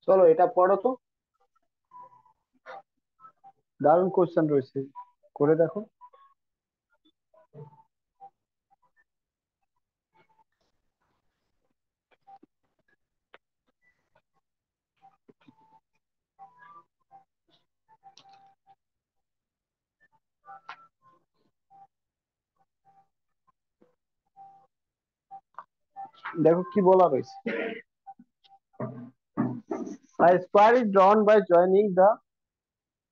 চলো এটা পড়ো তো, দারুণ কোশ্চেন রয়েছে, করে দেখো। দেখো কি বলা রয়েছে। A square is drawn by joining the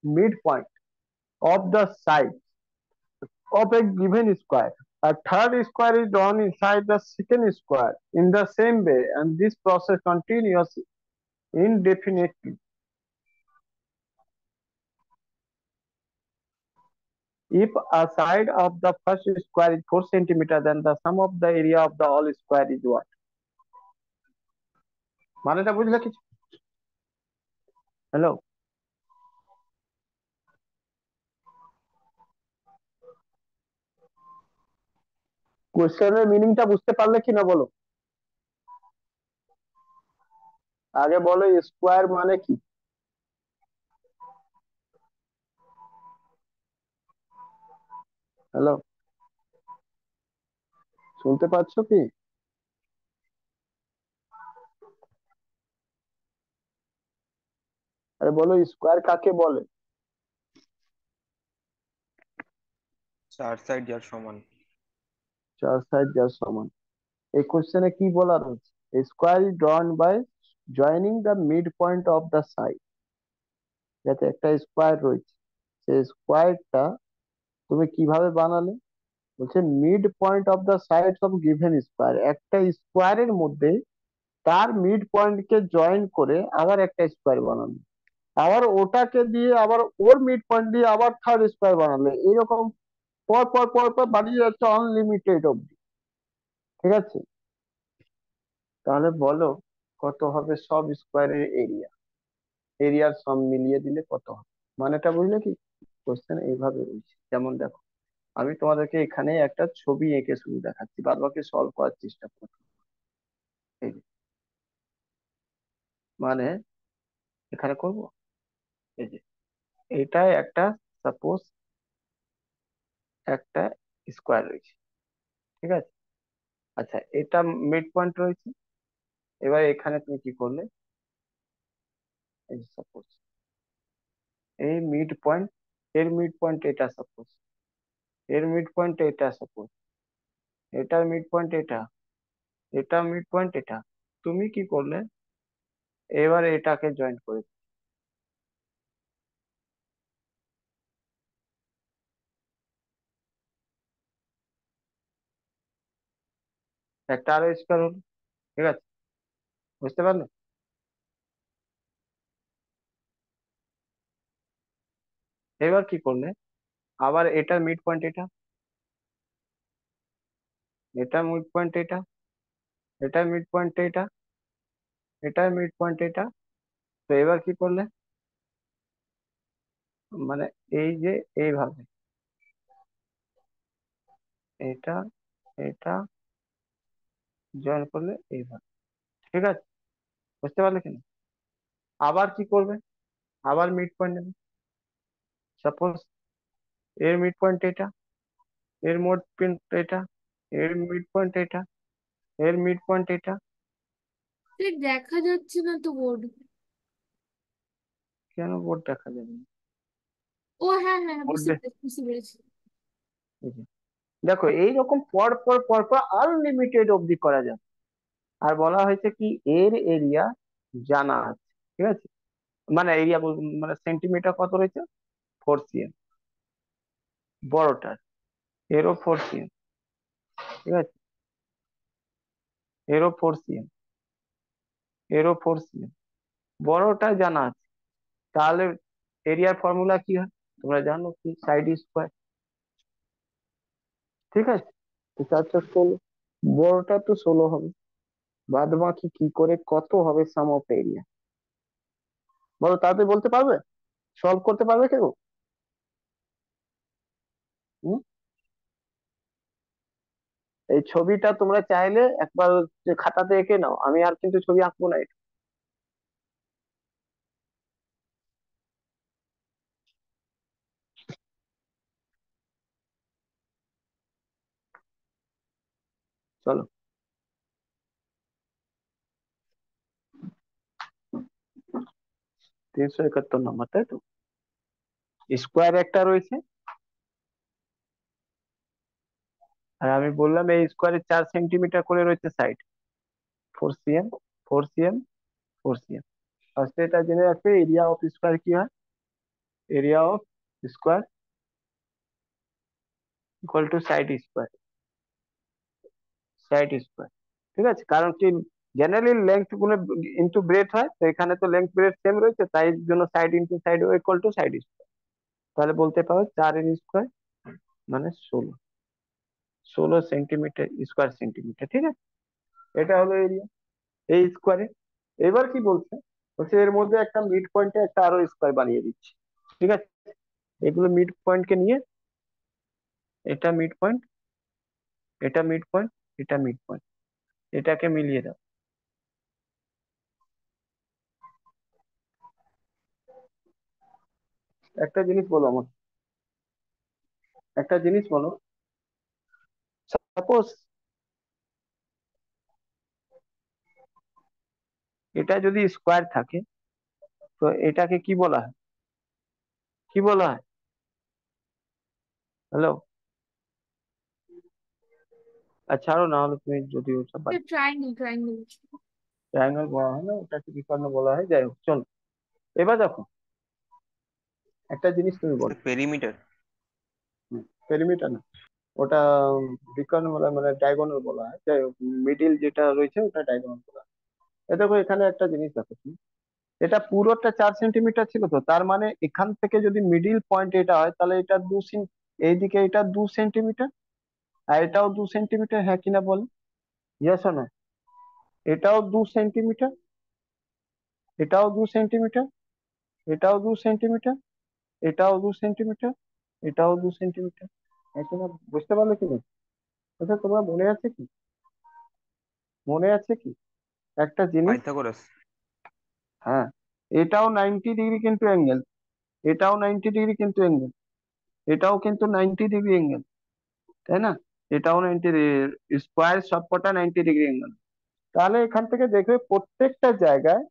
midpoint of the side of a given square. A third square is drawn inside the second square in the same way, and this process continues indefinitely. If a side of the first square is 4 centimeter, then the sum of the area of the whole square is what? মানেটা বুঝলে কিছু? Hello, কোশ্চেনের মিনিংটা বুঝতে পারলে কিনা বলো? আগে বলো স্কোয়ার মানে কি? হ্যালো, শুনতে পাচ্ছ কি? আরে বলো স্কোয়ার কাকে বলে? চার সাইড যার সমান। চার সাইড যার সমান। এই কোশ্চেনে কি বলা রয়েছে? Square is drawn by joining the mid point of the side. যাতে একটা স্কোয়ার রয়েছে, সেই স্কোয়ারটা তুমি কিভাবে বানালে? বলছে mid point of the sides of given square, একটা স্কোয়ারের মধ্যে তার মিড পয়েন্টকে জয়েন করে আবার একটা স্কোয়ার বানালে, আবার ওটাকে দিয়ে আবার ওর মিড পয়েন্ট দিয়ে আবার থার্ড স্কোয়ার বানালে, এরকম পর পর পর পর বাড়িয়ে যাচ্ছে আনলিমিটেড অব্দি। ঠিক আছে, তাহলে বলো কত হবে সব স্কোয়ারের এরিয়া? এরিয়ার সব মিলিয়ে দিলে কত হবে? মানেটা বুঝলে কি? কোশ্চেন এইভাবে রয়েছে, যেমন দেখো আমি তোমাদেরকে এখানে একটা ছবি এঁকে শুধু দেখাচ্ছি, বাদ বাকি সলভ করার চেষ্টা করছি। এই যে, মানে এখানে করব, এই যে এটাই একটা, সাপোজ একটা স্কোয়ার রয়েছে, ঠিক আছে? আচ্ছা, এটা মিড পয়েন্ট রয়েছে। এবার এখানে তুমি কি করলে, এই যে সাপোজ এই মিড পয়েন্ট, এর মিড পয়েন্ট এটা সাপোজ, এর মিড পয়েন্ট এটা সাপোজ, এটার মিড পয়েন্ট এটা, এটা মিড পয়েন্ট এটা। তুমি কি করলে, এবার এটাকে জয়েন করে দিলে। একটা আরো স্কোয়ার হলো, ঠিক আছে? বুঝতে পারলে? এবার কি করলে, আবার এটার মিড পয়েন্ট এটা, এটার মিড পয়েন্ট এটা, এটার মিড পয়েন্ট এটা, এটার মিড পয়েন্ট এটা। তো এবার কি করলে, মানে এই যে এইভাবে এটা, এটা জয়েন করলে এইভাবে, ঠিক আছে? বুঝতে পারলে কিনা? আবার কি করবে, আবার মিড পয়েন্ট নেবে, সাপোজ এর মিড পয়েন্ট এটা, এর মিড পয়েন্ট এটা, এর মিড পয়েন্ট এটা, এর মিড পয়েন্ট এটা। ঠিক দেখা যাচ্ছে না তো বোর্ড। কেন বোর্ড দেখা যাবে না? ও হ্যাঁ হ্যাঁ হ্যাঁ, বোর্ড, বুঝতে পেরেছি বুঝতে পেরেছি। দেখো এইরকম পর পর পর পর আনলিমিটেড অবধি করা যায়। আর বলা হয়েছে কি, এর এরিয়া জানা আছে, ঠিক আছে? মানে এরিয়া, মানে সেন্টিমিটার কত রয়েছে, 4 cm, বড়টার। এরও 4 cm, ঠিক আছে? এরও 4 cm, এরও 4 cm, বড়টা জানা আছে। তাহলে এরিয়ার ফর্মুলা কি হয় তোমরা জানো কি, সাইড স্কোয়ার। ঠিক আছে, তো চার চার ষোলো। বড়টা তো 16 হবে, বাদ বাকি কি করে কত হবে সাম অফ এরিয়া? বলো, তাড়াতাড়ি বলতে পারবে? সলভ করতে পারবে কেউ? হুম? এই ছবিটা তোমরা চাইলে একবার হচ্ছে খাতাতে এঁকে নাও, আমি আর কিন্তু ছবি আঁকবো না এটা। চলো, 371 নম্বর, তাই তো? স্কোয়ার একটা রয়েছে, আর আমি বললাম এই স্কোয়ারের 4 সেন্টিমিটার করে রয়েছে সাইড, 4 cm, 4 cm, 4 cm। ফার্স্টে এটা জেনে রাখবে, এরিয়া অফ স্কোয়ার কি হয়? Area of square equal two side square, side square. ঠিক আছে, কারণ কি, জেনারেলি লেংথ গুলো ইন্টু ব্রেড হয়, তো এখানে তো লেংথ ব্রেড সেম রয়েছে, তাই জন্য side into side equal to side square. তাহলে বলতে পারো 4 এর স্কোয়ার মানে 16, 16 সেন্টিমিটার স্কোয়ার সেন্টিমিটার। ঠিক আছে, এটা হলো এরিয়া এই স্কোয়ারে। এবার কি বলছে, বলছে এর মধ্যে একটা মিড পয়েন্টে একটা আরো স্কোয়ার বানিয়ে দিচ্ছি। ঠিক আছে, এগুলো মিড পয়েন্টকে নিয়ে, এটা মিড পয়েন্ট, এটা মিড পয়েন্ট, এটা মিড পয়েন্ট, এটাকে মিলিয়ে দাও। একটা জিনিস বলো আমাকে, একটা জিনিস বলো, সাপোজ এটা যদি স্কোয়ার থাকে, তো এটাকে কি বলা হয়? কি বলা হয়? হ্যালো? আচ্ছা, ছাড়ো, না হলে তুমি যদি ওসব বাদ, ট্রায়াঙ্গেল ট্রায়াঙ্গেল। ট্রায়াঙ্গেল বলা হয় না, ওটাকে বিকর্ণ বলা হয়। যাই হোক, চলো এবার দেখো, একটা জিনিস তুমি বলো। পেরিমিটার। পেরিমিটার না, ওটা বিকর্ণ বলা হয়, মানে ডায়াগোনাল বলা হয়। যাই হোক, মিডিল যেটা রয়েছে ওটা ডায়াগোনাল বলা হয়। এ দেখো, এখানে একটা জিনিস দেখো তুমি, এটা পুরোটা 4 সেন্টিমিটার ছিল, তো তার মানে এখান থেকে যদি মিডিল পয়েন্ট এটা হয়, তাহলে এটা এইদিকে এটা 2 সেন্টিমিটার, আর এটাও 2 সেন্টিমিটার, হ্যাঁ কিনা বল? ইয়েস না? এটাও 2 সেন্টিমিটার, এটাও 2 সেন্টিমিটার, এটাও 2 সেন্টিমিটার, এটাও 2 সেন্টিমিটার, এটাও 2 সেন্টিমিটার। হ্যাঁ কিনা, বুঝতে পারলে কি না? আচ্ছা, তোমার মনে আছে কি, মনে আছে কি একটা জিনিস? পাইথাগোরাস। হ্যাঁ, এটাও 90 ডিগ্রি কিন্তু অ্যাঙ্গেল, এটাও 90 ডিগ্রি কিন্তু অ্যাঙ্গেল, এটাও কিন্তু 90 ডিগ্রি অ্যাঙ্গেল, তাই না? এটাও 90 ডিগ্রি, স্কোয়ার সবকটা 90 ডিগ্রি অ্যাঙ্গেল। তাহলে এখান থেকে দেখবে প্রত্যেকটা জায়গায়,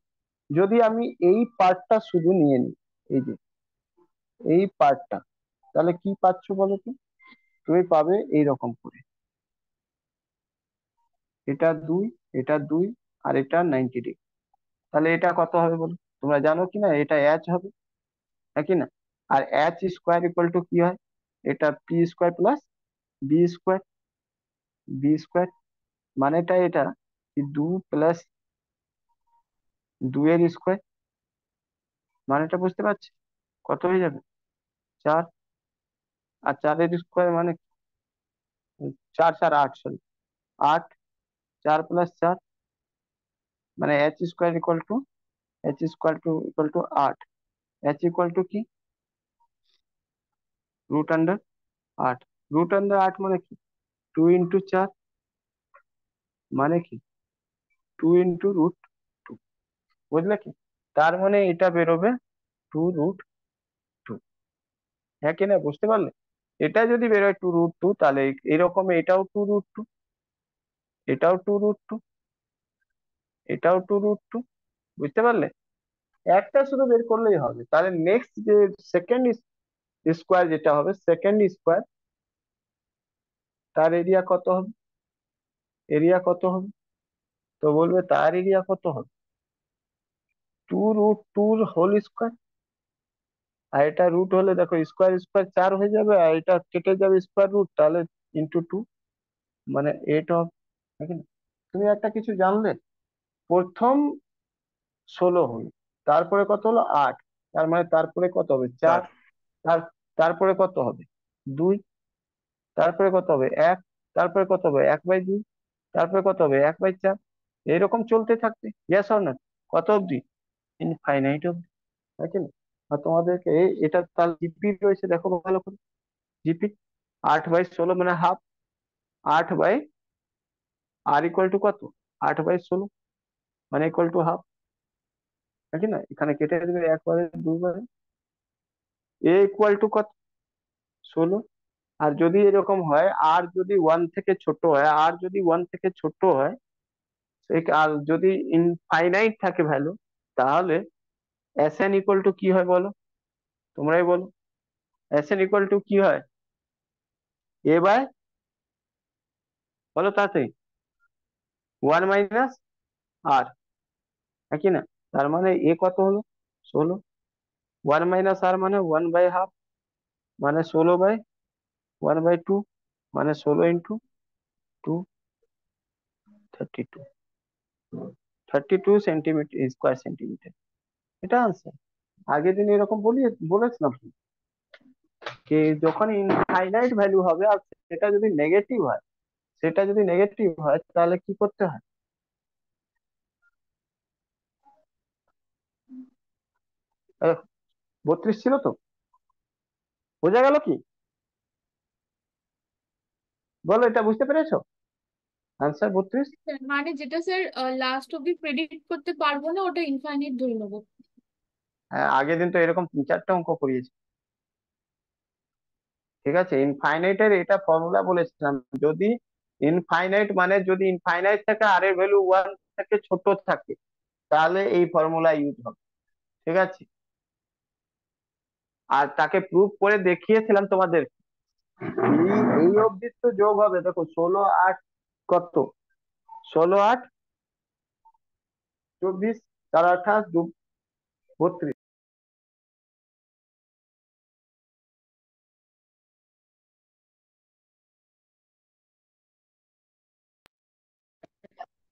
যদি আমি এই পার্টটা শুধু নিয়ে নিই, এই যে এই পার্টটা, তাহলে কি পাচ্ছ বলো তো? তুমি পাবে এইরকম করে, এটা 2, এটা 2, আর এটা 90 ডিগ্রি। তাহলে এটা কত হবে বলো? তোমরা জানো কি না, এটা H হবে, হ্যাঁ কি না? আর H স্কোয়ার ইকুয়াল টু কি হয়? এটা P square plus B square, B square মানেটা এটা কি, 2 প্লাস 2 এর স্কোয়ার, মানেটা বুঝতে পারছি? কত হয়ে যাবে? 4, আর 4 এর স্কোয়ার মানে 4 4 8, সরি 8, 4 + 4, মানে H square equal to 8। H equal to কি? √8। √8 মানে কি? 2 × 4, মানে কি 2 × √2, বুঝলে কি? তার মানে এটা বেরোবে 2√2, হ্যাঁ কি না, বুঝতে পারলে? এটা যদি বেরোয় 2√2, তাহলে এরকম এটাও 2√2, এটাও 2√2, এটাও 2√2, বুঝতে পারলে? একটা শুধু বের করলেই হবে। তাহলে নেক্সট যে সেকেন্ড স্কোয়ার যেটা হবে, সেকেন্ড স্কোয়ার, তার এরিয়া কত হবে? এরিয়া কত হবে? তো বলবে তার এরিয়া কত হবে? 2√2 হোল স্কোয়ার। আর এটা রুট হলে দেখো, স্কোয়ার স্কোয়ার 4 হয়ে যাবে, আর এটা কেটে যাবে স্কোয়ার রুট, তাহলে ×2, মানে 8 হবে, ঠিক না? তুমি একটা কিছু জানলে, প্রথম 16 হলো, তারপরে কত হলো? 8, তার মানে তারপরে কত হবে? 4, 4। তার তারপরে কত হবে? 2, তারপরে কত হবে? 1, তারপরে কত হবে? 1/2, তারপরে কত হবে 1/4, এরকম চলতে থাকবে। Yes or not? কত অবধি? ইনফাইনাইট অবধি, তাই কি না? আর তোমাদেরকে এটা তার জিপি রয়েছে, দেখো ভালো করে। জিপি 8/16 মানে হাফ। 8/r কত? 8/16 মানে ইকুয়াল টু হাফ, তাই কি না? এখানে কেটে দেবে একবারে দুবারে। কত? 16। আর যদি এরকম হয়, আর যদি 1 থেকে ছোট হয়, আর যদি 1 থেকে ছোট হয়, আর যদি ইনফাইনাইট থাকে ভ্যালু, তাহলে এস এন ইকুয়াল টু কি হয় বলো? তোমরাই বলো। এস এন ইকুয়াল টু কি হয়? এ বাই, বলো তাতে, 1 - আর, না? তার মানে এ কত হলো? 16। 1 - আর মানে 1/2, মানে 16/1/2, মানে 16 × 2, 32। 32 স্কোয়ার সেন্টিমিটার। এটা আনসার। আগের দিন এরকম বলেছিলাম যে যখন ইনফাইনাইট ভ্যালু হবে আর সেটা যদি নেগেটিভ হয়, তাহলে কি করতে হয়? 32 ছিল তো, বোঝা গেল কি? বলো, এটা বুঝতে পেরেছো? আনসার 32। মানে যেটা স্যার লাস্ট অব্দি প্রেডিক্ট করতে পারবো না, ওটা ইনফাইনাইট ধরে নেবো। হ্যাঁ, আগের দিন তো এরকম 3-4টা অঙ্ক করিয়েছি। ঠিক আছে, ইনফাইনাইটের এটা ফর্মুলা বলেছিলাম। যদি ইনফাইনাইট মানে যদি ইনফাইনাইট থেকে আর এর ভ্যালু 1 থেকে ছোট থাকে, তাহলে এই ফর্মুলা ইউজ হবে। ঠিক আছে, আর তাকে প্রুফ করে দেখিয়েছিলাম তোমাদের। এই অবধি তো যোগ হবে, দেখো 16 8 কত? 16 8 24, 4 28 32।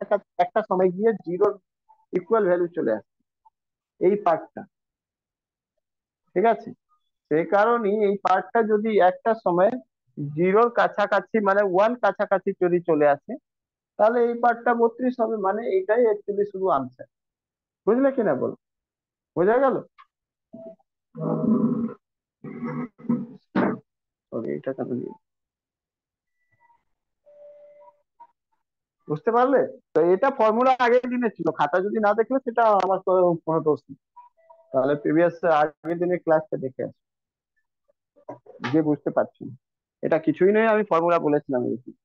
একটা একটা সময় গিয়ে জিরোর ইকুয়াল ভ্যালু চলে আসে এই পার্টটা। ঠিক আছে, সেই কারণেই এই পার্টটা যদি একটা সময় জিরোর কাছাকাছি মানে 1 কাছাকাছি যদি চলে আসে, তাহলে এই পার্টটা 32 হবে। মানে এইটাই অ্যাকচুয়ালি শুধু আনসার। বুঝলে কিনা বলো? বোঝা গেল? সরি, এটা কেন নিয়ে, বুঝতে পারলে? তো এটা ফর্মুলা আগের দিনে ছিল, খাতা যদি না দেখলে সেটা আমার তো কোনো দোষ নেই। তাহলে প্রিভিয়াস আগের দিনের ক্লাসটা দেখে আসো, যে বুঝতে পারছি না। এটা কিছুই নয়, আমি ফর্মুলা বলেছিলাম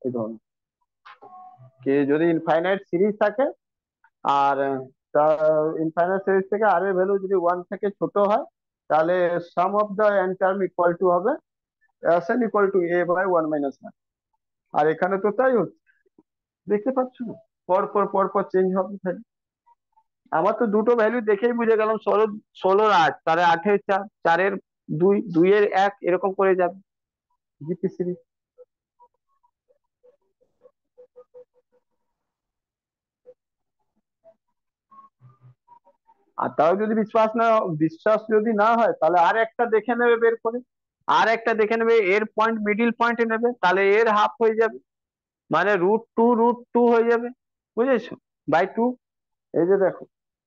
এই ধরনের, যে যদি ইনফাইনাইট সিরিজ থাকে আর ইনফাইনাইট সিরিজ থেকে আর এর ভ্যালু যদি 1 থেকে ছোট হয়, তাহলে sum of the N term equal to হবে S N equal to A by 1 - আর। আর এখানে তো তাই হচ্ছে, দেখতে পাচ্ছ না? পর পর চেঞ্জ হবে value। আমার তো দুটো ভ্যালু দেখেই বুঝে গেলাম, 16 16 8, তাহলে 8 এর 4, 4 এর 2, 2 এর 1, এরকম করে যাবে জিপি সিরিজ। আর তাও যদি বিশ্বাস যদি না হয়, তাহলে আর একটা দেখে নেবে বের করে। আর একটা দেখে নেবে, এর পয়েন্ট মিডিল পয়েন্টে নেবে, তাহলে এর হাফ হয়ে যাবে, মানে √2 হয়ে যাবে। বুঝেছো? বাই 2। এই যে দেখো,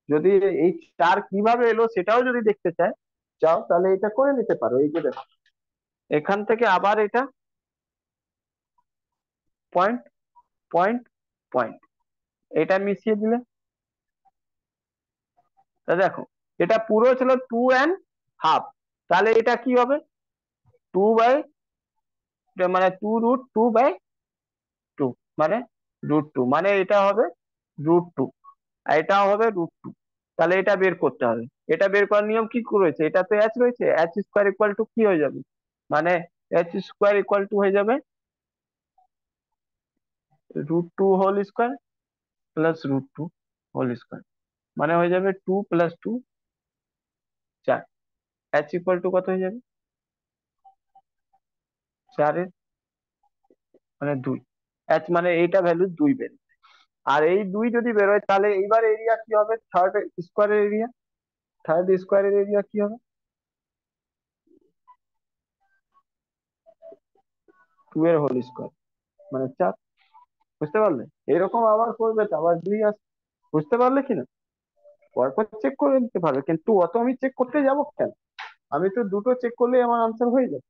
যদি এই 4 কিভাবে এলো সেটাও যদি দেখতে চাও, তাহলে এটা করে নিতে পারো। এই যে দেখো, এখান থেকে আবার এটা পয়েন্ট পয়েন্ট পয়েন্ট, এটা মিশিয়ে দিলে, তা দেখো এটা পুরো ছিল 2.5, তাহলে এটা কি হবে? 2 বাই, মানে 2√2/2, মানে √2, মানে এটা হবে √2, আর এটাও হবে √2। তাহলে এটা বের করতে হবে। এটা বের করার নিয়ম কি রয়েছে? এটা তো h রয়েছে, h² ইকুয়াল টু কি হয়ে যাবে? মানে h² ইকুয়াল টু হয়ে যাবে √2 whole square plus √2 whole square, মানে হয়ে যাবে 2 + 2 4। h ইকুয়াল টু কত হয়ে যাবে? 4 মানে 2। h মানে এইটা ভ্যালু 2 বেরোবে। আর এই 2 যদি বেরোয়, তাহলে এইবার এরিয়া কি হবে? থার্ড স্কোয়ারের এরিয়া কি হবে? 2 এর হোল স্কোয়ার, মানে 4। বুঝতে পারলে? এরকম আবার করবে তো, আবার 2 আসবে। বুঝতে পারলে কিনা? পরপর চেক করে নিতে পারবে, কিন্তু অত আমি চেক করতে যাব কেন? আমি তো দুটো চেক করলেই আমার আনসার হয়ে যাবে।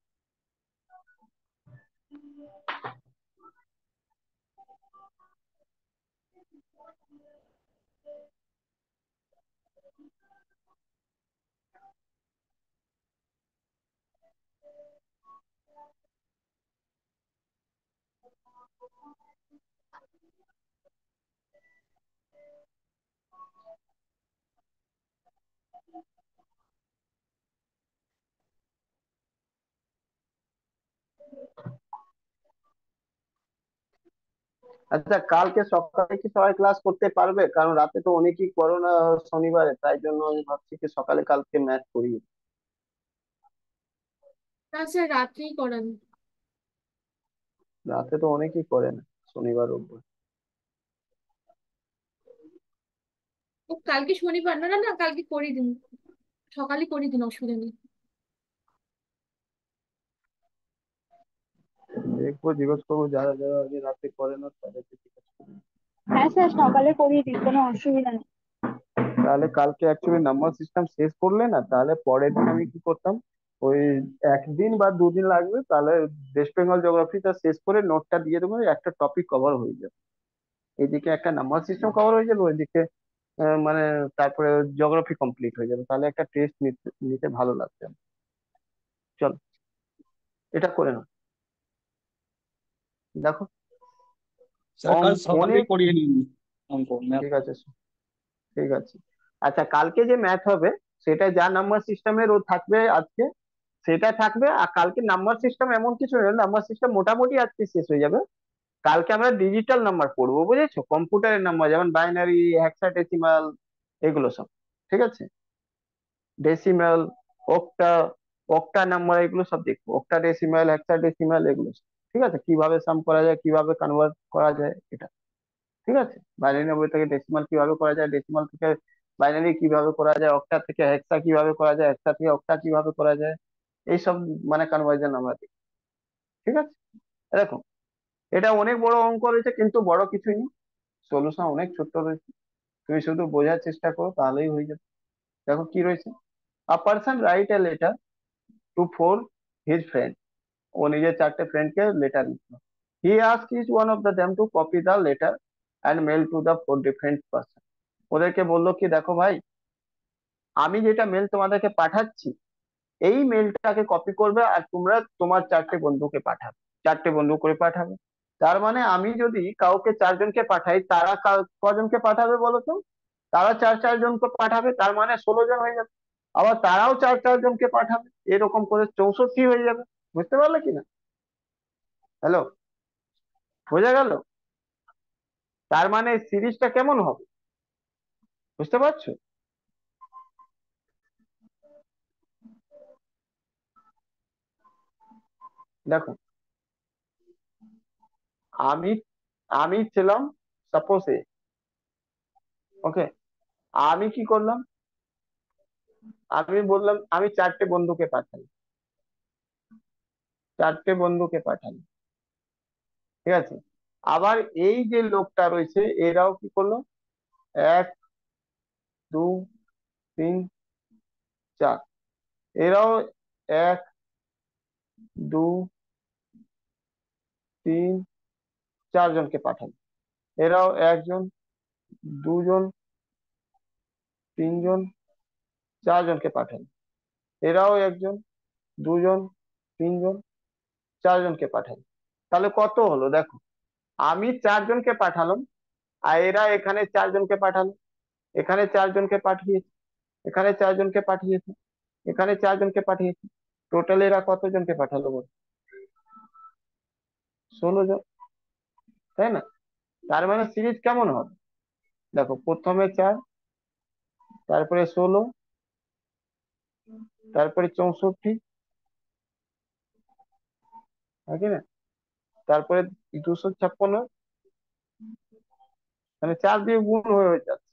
আচ্ছা, কালকে সকালে কি সবাই ক্লাস করতে পারবে? কারণ রাতে তো অনেকেই করো না শনিবারে, তাই জন্য আমি ভাবছি কি সকালে কালকে ম্যাথ করি। না স্যার, রাত্রেই করান। রাতে তো অনেকেই করে না, শনিবার রোববার। ও কালকে শনিবার, না না না, কালকে করে দিন, সকালে করে দিন, অসুবিধা নেই। দেখবো, জিজ্ঞেস করবো যারা যারা আগে রাতে করে না তাদেরকে জিজ্ঞেস করবো। হ্যাঁ স্যার, সকালে করিয়ে দিন, কোনো অসুবিধা নেই। তাহলে কালকে অ্যাকচুয়ালি নাম্বার সিস্টেম শেষ করলে না, তাহলে পরের দিন আমি কি করতাম, ওই একদিন বা দুদিন লাগবে, তাহলে ওয়েস্ট বেঙ্গল জিওগ্রাফিটা শেষ করে নোটটা দিয়ে দেবো, একটা টপিক কভার হয়ে যাবে। এদিকে একটা নাম্বার সিস্টেম কভার হয়ে যাবে, ওইদিকে মানে তারপরে জিওগ্রাফি কমপ্লিট হয়ে যাবে, তাহলে একটা টেস্ট নিতে নিতে ভালো লাগবে। চলো, এটা করে নাও। দেখো, স্যার কাল সকালেই অনেক। করিয়ে নিন অঙ্ক ম্যাথ। ঠিক আছে, ঠিক আছে। আচ্ছা, কালকে যে ম্যাথ হবে সেটা যা নাম্বার সিস্টেমের ও থাকবে আজকে, সেটা থাকবে। আর কালকে নাম্বার সিস্টেম এমন কিছু নয়, নাম্বার সিস্টেম মোটামুটি আজকে শেষ হয়ে যাবে। কালকে আমরা ডিজিটাল নাম্বার পড়বো, বুঝেছো? কম্পিউটারের নাম্বার, যেমন বাইনারি, হেক্সাডেসিমাল, এগুলো সব। ঠিক আছে? ডেসিমাল, অক্টা, অক্টা নাম্বার, এগুলো সব দেখবো। অক্টা ডেসিমাল, হেক্সাডেসিমাল, এগুলো সব। ঠিক আছে? কিভাবে সাম করা যায়, কিভাবে কনভার্ট করা যায়, এটা। ঠিক আছে? বাইনারি নম্বর থেকে ডেসিমাল কিভাবে করা যায়, ডেসিমাল থেকে বাইনারি কিভাবে করা যায়, অক্টা থেকে হেক্সা কিভাবে করা যায়, হেক্সা থেকে অক্টা কিভাবে করা যায়, এইসব মানে কনভার্জন আমরা দেখি। ঠিক আছে? দেখো, এটা অনেক বড় অঙ্ক রয়েছে, কিন্তু বড় কিছুই নেই, সলিউশন অনেক ছোট্ট রয়েছে। তুমি শুধু বোঝার চেষ্টা করো, তাহলেই হয়ে যাবে। দেখো কি রয়েছে। A person write a letter to four his friend. ও নিজের 4টে ফ্রেন্ডকে লেটার লিখলো। He ask each one of them to copy the letter and mail to the 4 different person. ওদেরকে বললো কি, দেখো ভাই, আমি যেটা মেল তোমাদেরকে পাঠাচ্ছি, এই মেলটাকে কপি করবে আর তোমরা তোমার 4টে বন্ধুকে পাঠাবে, 4টে বন্ধু করে পাঠাবে। তার মানে আমি যদি কাউকে 4জনকে পাঠাই, তারা কজনকে পাঠাবে বলো তো? তারা 4 4জনকে পাঠাবে, তার মানে 16জন হয়ে যাবে। আবার তারাও 4 4জনকে পাঠাবে, এরকম করে 64 হয়ে যাবে। বুঝতে পারলে কিনা? হ্যালো, বোঝা গেল? তার মানে সিরিজটা কেমন হবে, বুঝতে পারছো? দেখো, আমি আমি ছিলাম সাপোজ এ। ওকে, আমি কি করলাম, আমি বললাম আমি 4টে বন্ধুকে পাঠাই, 4টে বন্ধুকে পাঠাই। ঠিক আছে? আবার এই যে লোকটা রয়েছে, এরাও কি করলো, 1 2 3 4, এরাও 1 2 3 4জনকে পাঠাই। এরাও 1 জন, 2 জন, 3 জন, 4জনকে পাঠাই। এরাও 1 জন, 2 জন, 3 জন, 4জনকে পাঠাই। তাহলে কত হলো দেখো, আমি 4জনকে পাঠালাম, আর এরা এখানে 4জনকে পাঠালো, এখানে 4জনকে পাঠিয়েছে, এখানে 4জনকে পাঠিয়েছে, এখানে 4জনকে পাঠিয়েছে। টোটাল এরা কতজনকে পাঠালো বল? 16জন, তাই না? তার মানে সিরিজ কেমন হবে দেখো, প্রথমে 4, তারপরে 16, তারপরে 64, নাকি না? তারপরে 256, মানে 4 দিয়ে গুণ হয়ে যাচ্ছে।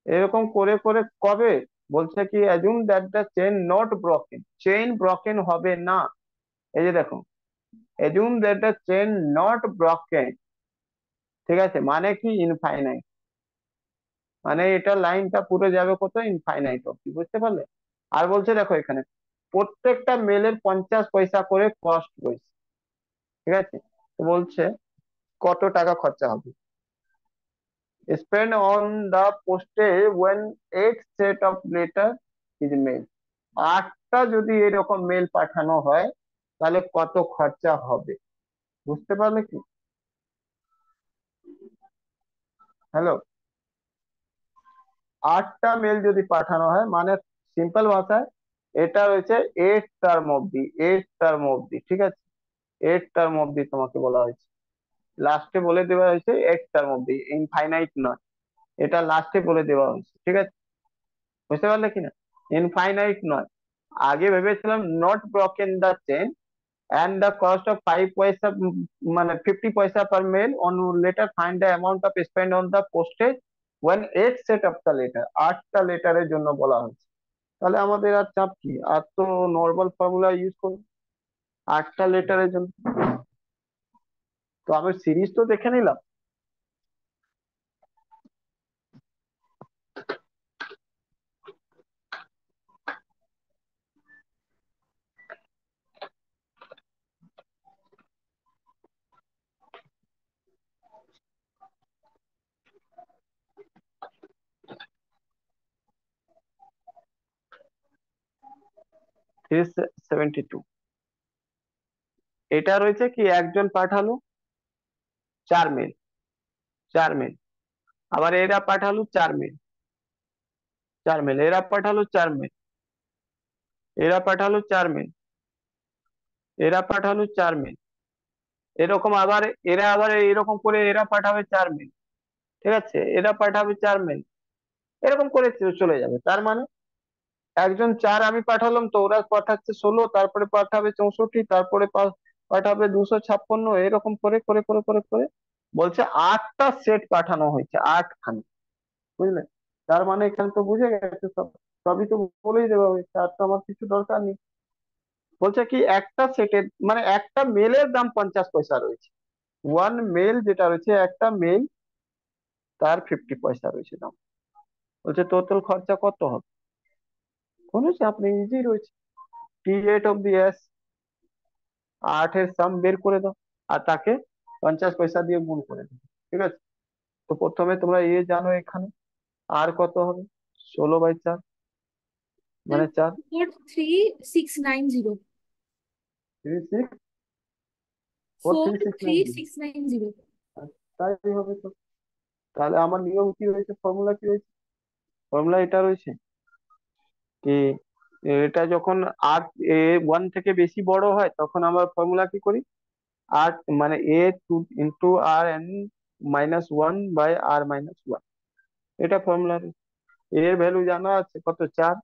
এরকম করে করে কবে বলছে কি, assume that the chain not broken, chain broken হবে না। এই যে দেখো, assume that the chain not broken, ঠিক আছে, মানে কি ইনফাইনাইট, মানে এটা লাইনটা পুরো যাবে কত, ইনফাইনাইট অব্দি, বুঝতে পারলে? আর বলছে দেখো এখানে প্রত্যেকটা মেলের 50 পয়সা করে কস্ট রয়েছে, ঠিক আছে? তো বলছে কত টাকা খরচা হবে, spend on the postage when 8 set of letter is mailed, 8টা যদি এরকম মেল পাঠানো হয় তাহলে কত খরচা হবে, বুঝতে পারলে কি? হ্যালো, 8টা মেল যদি পাঠানো হয় মানে সিম্পল ভাষায় এটা রয়েছে 8 টার্ম অব্দি, ঠিক আছে? 8 টার্ম অব্দি তোমাকে বলা হয়েছে, লাস্টে বলে দেওয়া হয়েছে 8 টার্ম অব্দি, ইনফাইনাইট নয়, এটা লাস্টে বলে দেওয়া হয়েছে, ঠিক আছে? বুঝতে পারলে কিনা? ইনফাইনাইট নয়, আগে ভেবেছিলাম not broken the chain and the cost of 5 পয়সা, মানে 50 পয়সা per mail on letter, find the amount of spend on the postage when 8 set of the letter, 8টা লেটারের জন্য বলা হয়েছে, তাহলে আমাদের আর চাপ কি, আর তো নর্মাল ফর্মুলা ইউজ করবো 8টা লেটারের জন্য। তো আমি সিরিজ তো দেখে নিলাম, সিরিজ 72, এটা রয়েছে কি একজন পাঠালো 4 মেল, 4 মেল, আবার এরা পাঠালো 4 মেল, 4 মেল, এরা পাঠালো 4 মেল, এরা পাঠালো 4 মেল, এরা পাঠালো 4 মেল, এরকম আবার এরা আবার এরকম করে এরা পাঠাবে 4 মেল, ঠিক আছে, এরা পাঠাবে 4 মেল, এরকম করে চলে যাবে। তার মানে একজন 4 আমি পাঠালাম, তো ওরা পাঠাচ্ছে 16, তারপরে পাঠাবে 64, তারপরে পাঠাবে 256, এরকম করে করে করে করে করে বলছে 8টা সেট পাঠানো হয়েছে, 8খানি, বুঝলে? তার মানে এখানে তো বুঝে গেছে সব, সবই তো বলেই দেওয়া হয়েছে, আর তো আমার কিছু দরকার নেই। বলছে কি একটা সেটের মানে একটা মেলের দাম 50 পয়সা রয়েছে, 1 মেল যেটা রয়েছে, একটা মেল তার 50 পয়সা রয়েছে দাম। বলছে টোটাল খরচা কত হবে, কোনো চাপ নেই, ইজি রয়েছে, T8 অব্দি 8 এর সাম বের করে দাও আর তাকে 50 পয়সা দিয়ে গুণ করে দাও, ঠিক আছে? তো প্রথমে তোমরা জানো এখানে আর কত হবে, 16/4 মানে 4, 43690, 36, four 43690, three six nine zero তাই হবে তো। তাহলে আমার নিয়ম কি রয়েছে, ফর্মুলা কি রয়েছে, ফর্মুলা এটা রয়েছে কি, এটা যখন আর ওয়ান থেকে বেশি বড় হয় তখন আমরা ফর্মুলা কি করি, আর মানে A (2) × R(n−1/R−1), এটা ফর্মুলা। এর ভ্যালু জানা আছে কত, 4,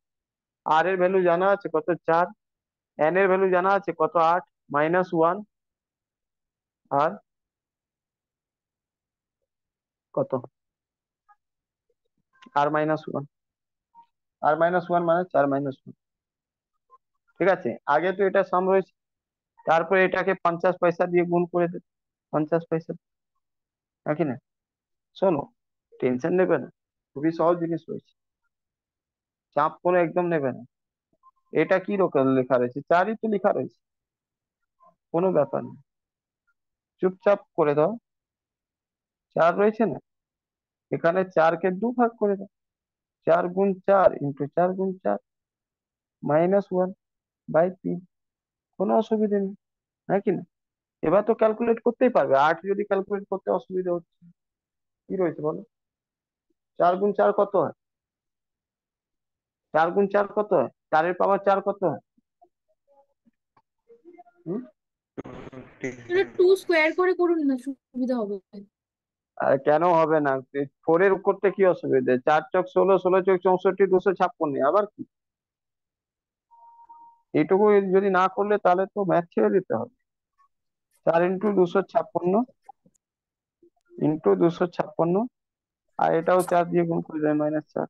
আর এর ভ্যালু জানা আছে কত, 4, এন এর ভ্যালু জানা আছে কত, 8, -1 আর কত, R-1, R-1 মানে 4-1, ঠিক আছে? আগে তো এটা সাম রয়েছে, তারপরে এটাকে 50 পয়সা দিয়ে গুণ করে দেবে, 50 পয়সা, নাকি না? শোনো, টেনশন নেবে না, খুবই সহজ জিনিস রয়েছে, চাপ কোনো একদম নেবে না। এটা কি রকম লেখা রয়েছে, 4ই তো লেখা রয়েছে, কোনো ব্যাপার না, চুপচাপ করে দাও, 4 রয়েছে না, এখানে 4কে 2 ভাগ করে দাও, 4 × 4 × 4 × 4 -1/3, কোনো অসুবিধা নেই, নাকি না? এবার তো ক্যালকুলেট করতেই পারবে, 8 যদি ক্যালকুলেট করতে অসুবিধা হচ্ছে, কি রয়েছে বলো, 4 × 4 কত হয়, 4 × 4 কত হয়, 4 এর পাওয়ার 4 কত হয়? হুম? এটা 2 স্কোয়ার করে করুন না, সুবিধা হবে। আর কেন হবে না, 4 এর করতে কি অসুবিধা, 4 × 16, 16 × 64, 256, আবার কি, এইটুকু যদি না করলে তাহলে তো ম্যাথ ছেড়ে দিতে হবে। 4 × 256 আর এটাও 4 দিয়ে গুণ করে দেয়, -4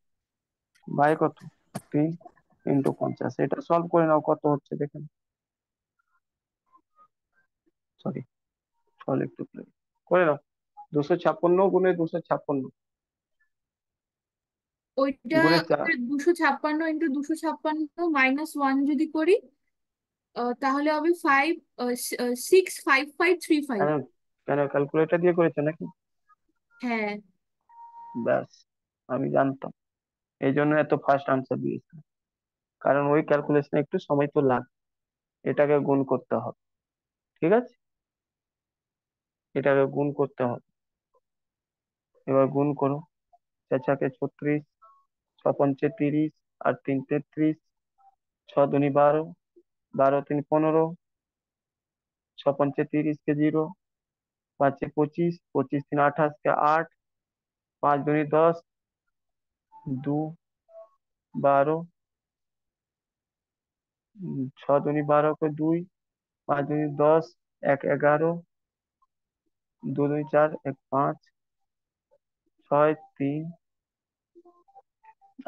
বাই কত, 3 × 50, এটা সলভ করে নাও কত হচ্ছে দেখেন, সরি, সল একটু করে নাও। 256 গুণে 256 ওইটা গুণে 4। 256 × 256 -1 যদি করি তাহলে হবে 65535। কেন কেন ক্যালকুলেটর দিয়ে করেছে নাকি? হ্যাঁ। ব্যাস, আমি জানতাম, এই জন্য এত ফাস্ট আনসার দিয়েছি। কারণ ওই ক্যালকুলেশনে একটু সময় তো লাগে, এটাকে গুণ করতে হবে। ঠিক আছে, এটাকে গুণ করতে হবে। এবার গুণ করো। 4 × 36, 6 × 5 = 30, আর 3 × 33, 6 × 2 = 12, 12 × 3 = 15, 6 × 5 = 30 के 0, 5 × 25, 25 × 3 = 28 के 8, 5 × 2 = 10, 2 12, 6 × 2 = 12 के 2, 5 × 2 = 10, 1 11, 2 × 2 = 4, 1 5, 6 3,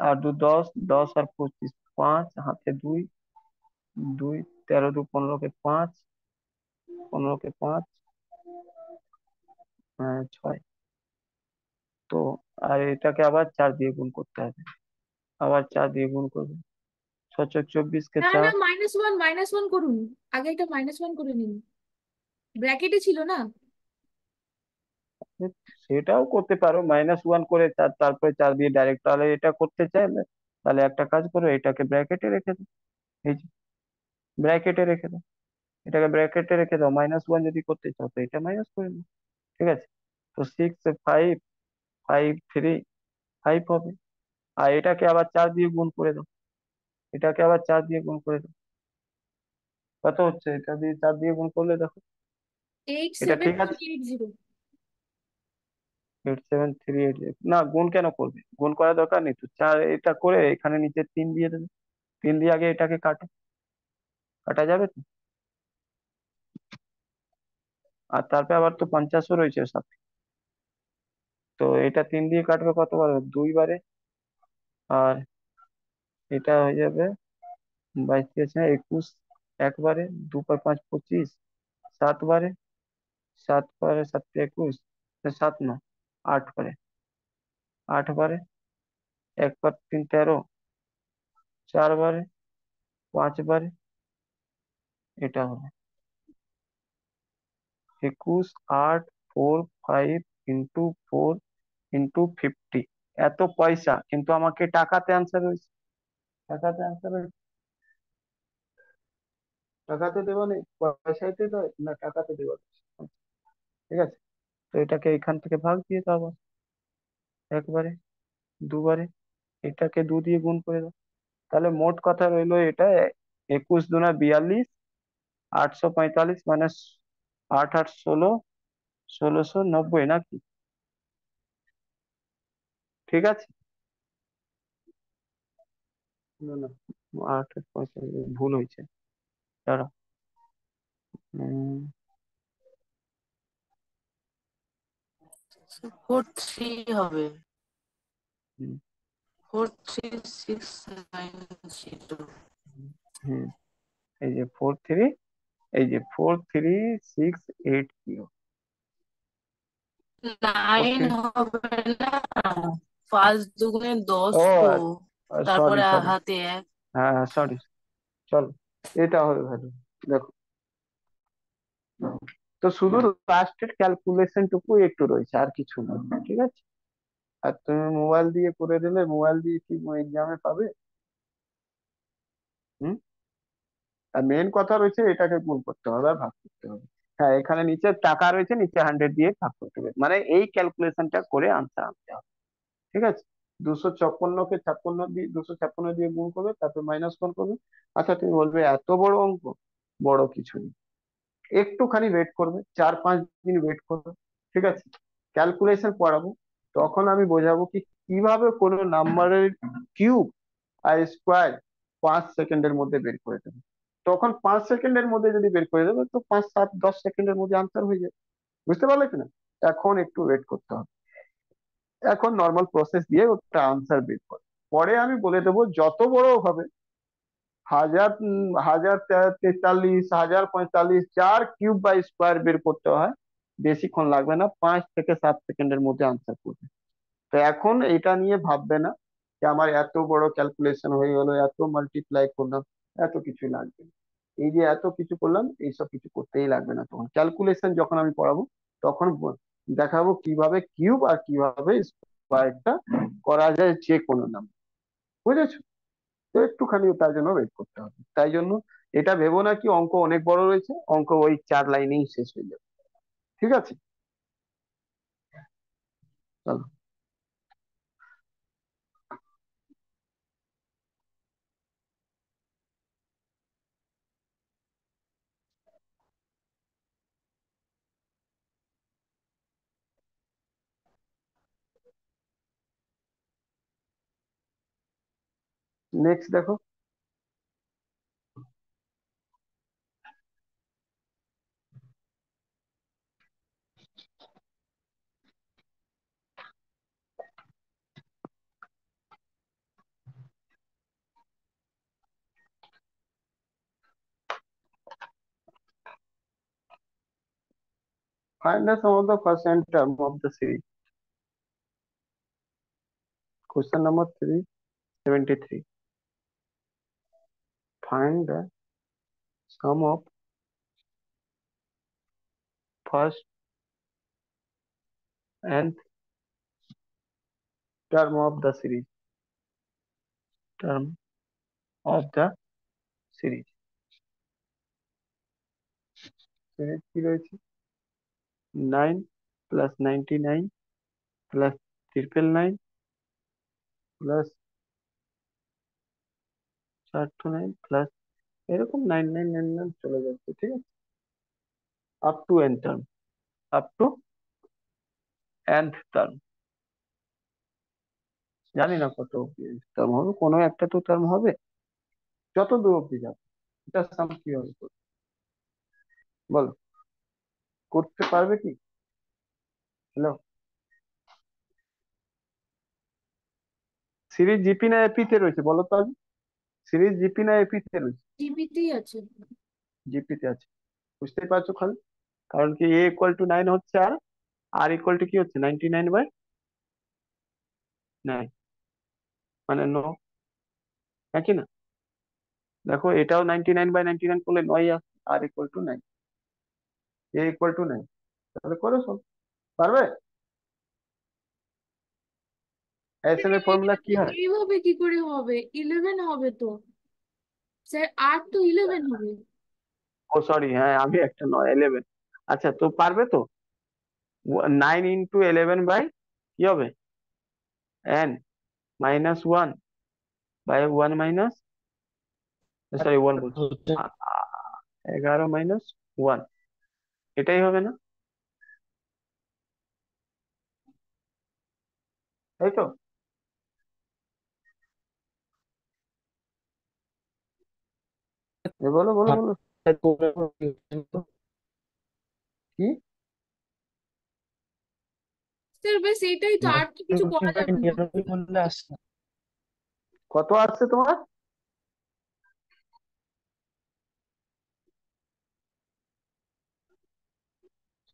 8 2 10, 10 আর 25 5, হাতে 2, 2 13 2 15 के 5, 15 के 5, 6। তো আর এটাকে আবার 4 দিয়ে গুণ করতে হবে, আবার 4 দিয়ে গুণ করবে। 6 × 24 के না না 4। -1 করুন, আগে এটা -1 করে নিন, ব্র্যাকেটে ছিল না। সেটাও করতে পারো, -1 করে 4, তারপরে 4 দিয়ে ডাইরেক্ট। তাহলে এটা করতে চাইলে তাহলে একটা কাজ করো, এটাকে ব্র্যাকেটে রেখে দাও। এই যে ব্র্যাকেটে রেখে দাও, এটাকে ব্র্যাকেটে রেখে দাও। -1 যদি করতে চাও তো এটা মাইনাস করে দাও। ঠিক আছে, তো 6 5 5 3 5 হবে। আর এটাকে আবার 4 দিয়ে গুণ করে দাও, এটাকে আবার 4 দিয়ে গুণ করে দাও। কত হচ্ছে? এটা দিয়ে 4 দিয়ে গুণ করলে দেখো, এটা ঠিক আছে। 87380। 87380 না, গুণ কেন করবে? গুণ করার দরকার নেই তো। 4 এটা করে এখানে নিচে 3 দিয়ে দেবে। 3 দিয়ে আগে এটাকে কাটো, কাটা যাবে তো। আর তারপরে আবার তো 50ও রয়েছে সাথে। তো এটা 3 দিয়ে কাটবে কতবার? 2 বারে। আর এটা হয়ে যাবে 22 দিয়ে 21 একবারে, 2 × 5 = 25, 7 বারে, 7 বারে 7 × 21, 7 না 8 বারে, 8 বারে, 1 × 3 = 13, 4 বারে, 5 বারে, এটা হবে 21 8 4 5 × 4 × 50। এত পয়সা, কিন্তু আমাকে টাকাতে আনসার হয়েছে। টাকাতে আনসার হয়েছে, টাকাতে দেওয়া নেই, পয়সাতে দেয় না, টাকাতে দেওয়া আছে। ঠিক আছে, তো এটাকে এখান থেকে ভাগ দিয়ে দাও আবার, একবারে, দুবারে, এটাকে 2 দিয়ে গুণ করে দাও। তাহলে মোট কথা রইলো এটা 21 দুনা 42, 845 মাইনাস 8 8 16, 1690 নাকি? ঠিক আছে, না না, 8 8 45 ভুল হয়েছে, দাঁড়াও। উম, 43 হবে। হুম 43690। হুম, এই যে 43, এই যে 43680, 9 43। হবে না, 5 দুগুণে 10 ও তো, সরি তারপরে সরি, হাতে 1। হ্যাঁ সরি, চলো এটা হবে ভ্যালু। দেখো, তো শুধু লাস্টের ক্যালকুলেশন টুকু একটু রয়েছে, আর কিছু না। ঠিক আছে, আর তুমি মোবাইল দিয়ে করে দিলে, মোবাইল দিয়ে কি এক্সামে পাবে? হুম, আর মেন কথা রয়েছে, এটাকে গুণ করতে হবে আর ভাগ করতে হবে। হ্যাঁ, এখানে নিচে টাকা রয়েছে, নিচে 100 দিয়ে ভাগ করতে হবে, মানে এই ক্যালকুলেশনটা করে আনসার আনতে হবে। ঠিক আছে, 256 কে 56 দিয়ে 256 দিয়ে গুণ করবে, তারপর -1 করবে। আচ্ছা, তুমি বলবে এত বড় অঙ্ক? বড় কিছু নেই, একটুখানি ওয়েট করবে, 4 5 দিন ওয়েট করবে। ঠিক আছে, ক্যালকুলেশন পড়াবো, তখন আমি বোঝাবো কি কিভাবে কোনো নাম্বারের কিউব আর স্কোয়ার 5 সেকেন্ডের মধ্যে বের করে দেবে। তখন 5 সেকেন্ডের মধ্যে যদি বের করে দেবে, তো 5 7 10 সেকেন্ডের মধ্যে আনসার হয়ে যাবে। বুঝতে পারলে কিনা? এখন একটু ওয়েট করতে হবে, এখন নর্মাল প্রসেস দিয়ে ওটা আনসার বের করে, পরে আমি বলে দেবো যত বড় হবে হাজার 43, 1045, 4³/স্কোয়ার বের করতে হয়, বেশিক্ষণ লাগবে না, 5 থেকে 7 সেকেন্ডের মধ্যে আনসার করবে। তো এখন এটা নিয়ে ভাববে না যে আমার এত বড় ক্যালকুলেশন হয়ে গেল, এত মাল্টিপ্লাই করলাম, এত কিছু লাগবে না। এই যে এত কিছু করলাম, এইসব কিছু করতেই লাগবে না। তখন ক্যালকুলেশন যখন আমি পড়াবো, তখন দেখাবো কিভাবে কিউব আর কিভাবে স্কোয়ারটা করা যায় যে কোনো নাম্বার। বুঝেছো? তো একটুখানি তার জন্য ওয়েট করতে হবে। তাই জন্য এটা ভেবো না কি অঙ্ক অনেক বড় রয়েছে, অঙ্ক ওই 4 লাইনেই শেষ হয়ে যাবে। ঠিক আছে, চলো নেক্সট দেখো। Find the sum of the first n term of the series. Question number 373. Find the sum of first nth term of the series. Term of the series. Series কি রয়েছে? 9 plus 99 plus 999 plus 429 plus এরকম 9999 চলে যাচ্ছে। ঠিক আছে, up to n term, up to nth term. জানি না কত টার্ম হবে, কোনো একটা তো টার্ম হবে, যত দূর অব্দি যাবে। এটা সাম কিভাবে করবে বলো, করতে পারবে কি? হ্যালো, সিরিজ জিপি না এপিতে রয়েছে বলো তো আগে? সিরিজ জিপি না এপিতে রয়েছে? জিবিতেই আছে। জিপিতে আছে, বুঝতেই পারছো খালি। কারণ কি এ ইকুয়াল টু 9 হচ্ছে, আর আর ইকুয়াল টু কি হচ্ছে 99/9, মানে 9, নাকি না? দেখো এটাও 99/99 করলে 9 আসে, আর equal to 9, A equal to 9। তাহলে করো সব, পারবে? এসএন এর ফর্মুলা কি হয়? এইভাবে কি করে হবে? 11 হবে তো স্যার, 8 তো 11 হবে। ও সরি, হ্যাঁ আমি একটা 11। আচ্ছা, তো পারবে তো? 9 × 11 কি হবে? n-1/1 সরি 1 বলছি, 11 - 1, এটাই হবে না? তাই তো? বলো বলো বলো, কি? স্যার বেশ এটাই তো, আর তো কিছু করা যাবে না। কত আসছে তোমার?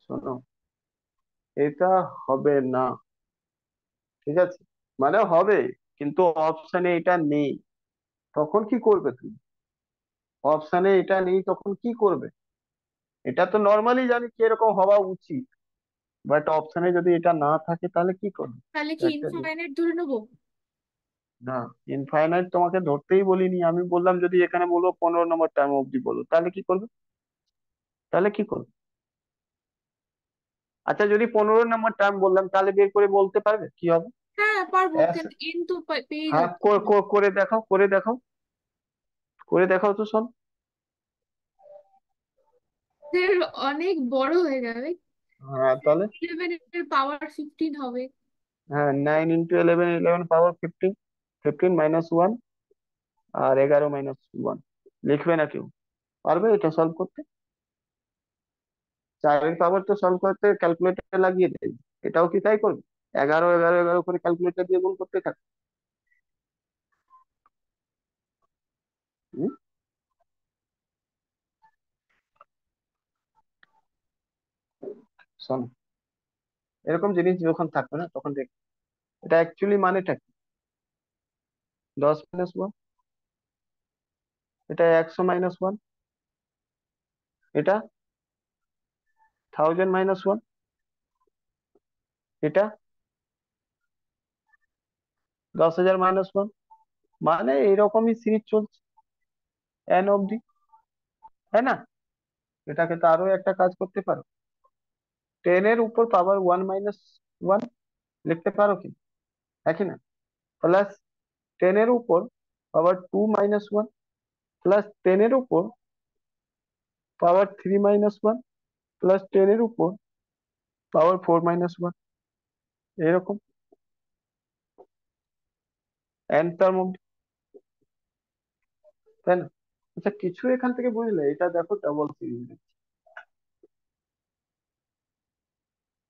শোনো, এটা হবে না, ঠিক আছে? মানে হবে, কিন্তু অপশানে এটা নেই, তখন কি করবে তুমি? অপশানে এটা নেই, তখন কি করবে? এটা তো নর্মালি জানি কি এরকম হওয়া উচিত, বাট অপশানে যদি এটা না থাকে তাহলে কি করবে? তাহলে কি একটা ইনফাইনাইট ধরে নেবো? না, ইনফাইনাইট তোমাকে ধরতেই বলিনি, আমি বললাম যদি এখানে বলো 15 নম্বর টার্ম অব্দি বলো, তাহলে কি করবে? তাহলে কি করবে? আচ্ছা, যদি 15 নম্বর টার্ম বললাম, তাহলে বের করে বলতে পারবে কি হবে? হ্যাঁ পারবো, এস, কেন এন তো পেয়ে হ্যাঁ যাচ্ছি। করে দেখাও, করে দেখাও, করে দেখাও তো শোন। স্যার অনেক বড় হয়ে যাবে। হ্যাঁ তাহলে, 11 এর পাওয়ার 15 হবে। হ্যাঁ 9 × 11, 11 পাওয়ার 15, 15 - 1, আর 11 - 1 লিখবে না কেউ? পারবে এটা সলভ করতে? 4 এর পাওয়ার তো সলভ করতে ক্যালকুলেটর লাগিয়ে দেয়, এটাও কি তাই করবে? 11 11 11 করে ক্যালকুলেটর দিয়ে গুণ করতে থাকবে। হুম? শোনো, এরকম জিনিস যখন থাকবে না তখন দেখ এটা অ্যাকচুয়ালি মানেটা কি। 10 - 1, এটা 100 - 1, এটা 1000 - 1, এটা 10,000 - 1, মানে এইরকমই সিরিজ চলছে এন অবধি, তাই না? এটাকে তো আরো একটা কাজ করতে পারো, 10 এর উপর পাওয়ার 1 - 1 লিখতে পারো কি, একই না? প্লাস 10 এর উপর পাওয়ার 2 - 1 প্লাস 10 এর উপর পাওয়ার 3 - 1 প্লাস 10 এর উপর পাওয়ার 4 - 1, এরকম এন টার্ম অবধি, তাই না? আচ্ছা, কিছু এখান থেকে বুঝলে, এটা দেখো ডাবল সিরিজ,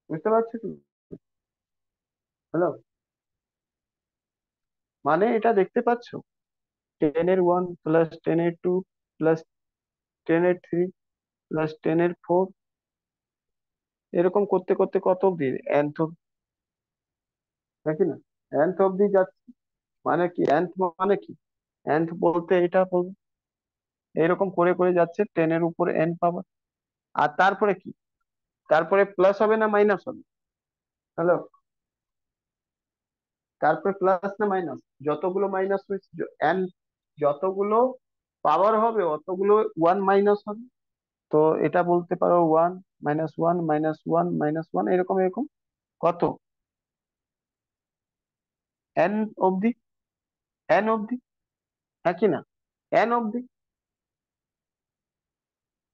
বুঝতে পারছো কি? হ্যালো, মানে এটা দেখতে পাচ্ছো 10 এর 1 প্লাস 10 এর 2 প্লাস 10 এর 3 প্লাস 10 এর 4, এরকম করতে করতে কত অব্দি, nth অব্দি, নাকি না? nth অব্দি যাচ্ছে, মানে কি nth মানে কি, nth বলতে এটা বলবো, এরকম করে করে যাচ্ছে 10 এর উপর n পাওয়ার। আর তারপরে কি, তারপরে প্লাস হবে না মাইনাস হবে? হ্যালো, তারপরে প্লাস না মাইনাস? যতগুলো মাইনাস হয়েছে n, যতগুলো পাওয়ার হবে অতগুলো 1 মাইনাস হবে। তো এটা বলতে পারো 1 - 1 - 1 - 1 এরকম এরকম কত, n অবধি, n অবধি, নাকি না? n অবধি,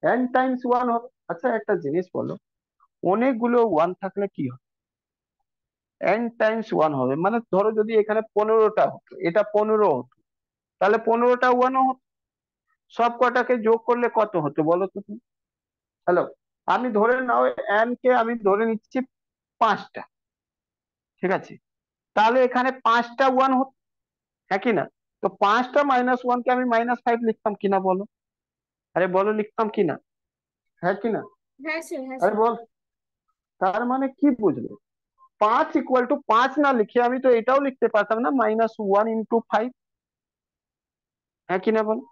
n টাইমস 1 হবে। আচ্ছা, একটা জিনিস বলো, অনেকগুলো 1 থাকলে কি হয়? n টাইমস 1 হবে, মানে ধরো যদি এখানে 15টা হতো, এটা 15 হতো, তাহলে 15টা 1ও হতো। সব কটাকে যোগ করলে কত হতো বলো তো তুমি? হ্যালো, আমি ধরে নাও n কে আমি ধরে নিচ্ছি 5টা, ঠিক আছে? তাহলে এখানে 5টা 1 হতো, হ্যাঁ কি না? তো 5টা -1 কে আমি -5 লিখতাম কিনা বলো? আরে বলো, লিখতাম কিনা, হ্যাঁ কি না? হ্যাঁ স্যার, হ্যাঁ আরে স্যার। বল, তার মানে কি বুঝলে, 5 = 5 না লিখে আমি তো এটাও লিখতে পারতাম না -1 × 5, হ্যাঁ কি না বলো?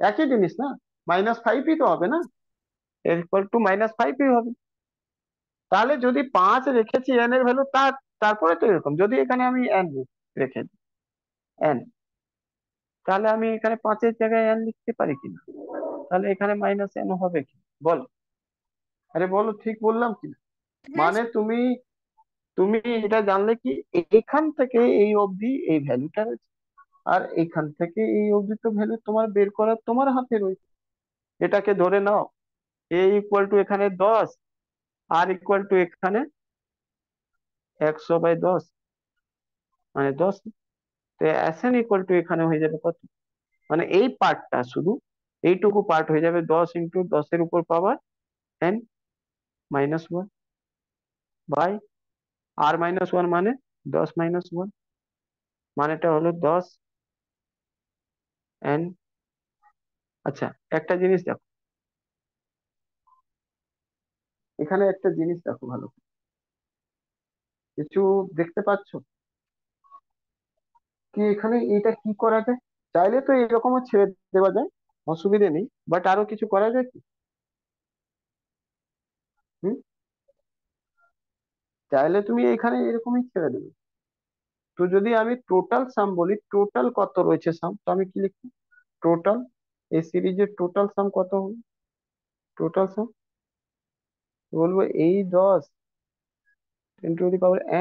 একই জিনিস না, -5ই তো হবে না, -5ই হবে। তাহলে যদি 5 রেখেছি n এর ভ্যালু, তারপরে তো এরকম, যদি এখানে আমি n রেখে দিই n, তাহলে আমি এখানে 5-এর জায়গায় n লিখতে পারি কিনা? তাহলে এখানে -n হবে কি বলো? আরে বলো, ঠিক বললাম কিনা? হ্যাঁ মানে স্যার। তুমি তুমি এটা জানলে কি, এখান থেকে এই অবধি এই ভ্যালুটা রয়েছে, আর এখান থেকে এই অবধি তো ভ্যালু তোমার বের করার তোমার হাতে রয়েছে। এটাকে ধরে নাও a = এখানে 10, r = এখানে 100/10, মানে 10। তো Sn = এখানে হয়ে যাবে কত, মানে এই পার্টটা শুধু, এইটুকু পার্ট হয়ে যাবে 10 × 10 এর উপর পাওয়ার n - 1 বাই r - 1, মানে 10 - 1, মানেটা হলো 10n। আচ্ছা, একটা জিনিস দেখো, এখানে একটা জিনিস দেখো ভালো করে। কিছু দেখতে পাচ্ছ কি এখানে, এটা কি করা যায়? চাইলে তো এরকমও ছেড়ে দেওয়া যায়, অসুবিধে নেই, বাট আরো কিছু করা যায় কি? হুম, চাইলে তুমি এখানে এরকমই ছেড়ে দেবে। তো যদি আমি টোটাল সাম বলি, টোটাল কত রয়েছে সাম, তো আমি কি লিখবো? টোটাল, এই সিরিজের টোটাল সাম কত হবে? টোটাল সাম বলবো এই 10 ×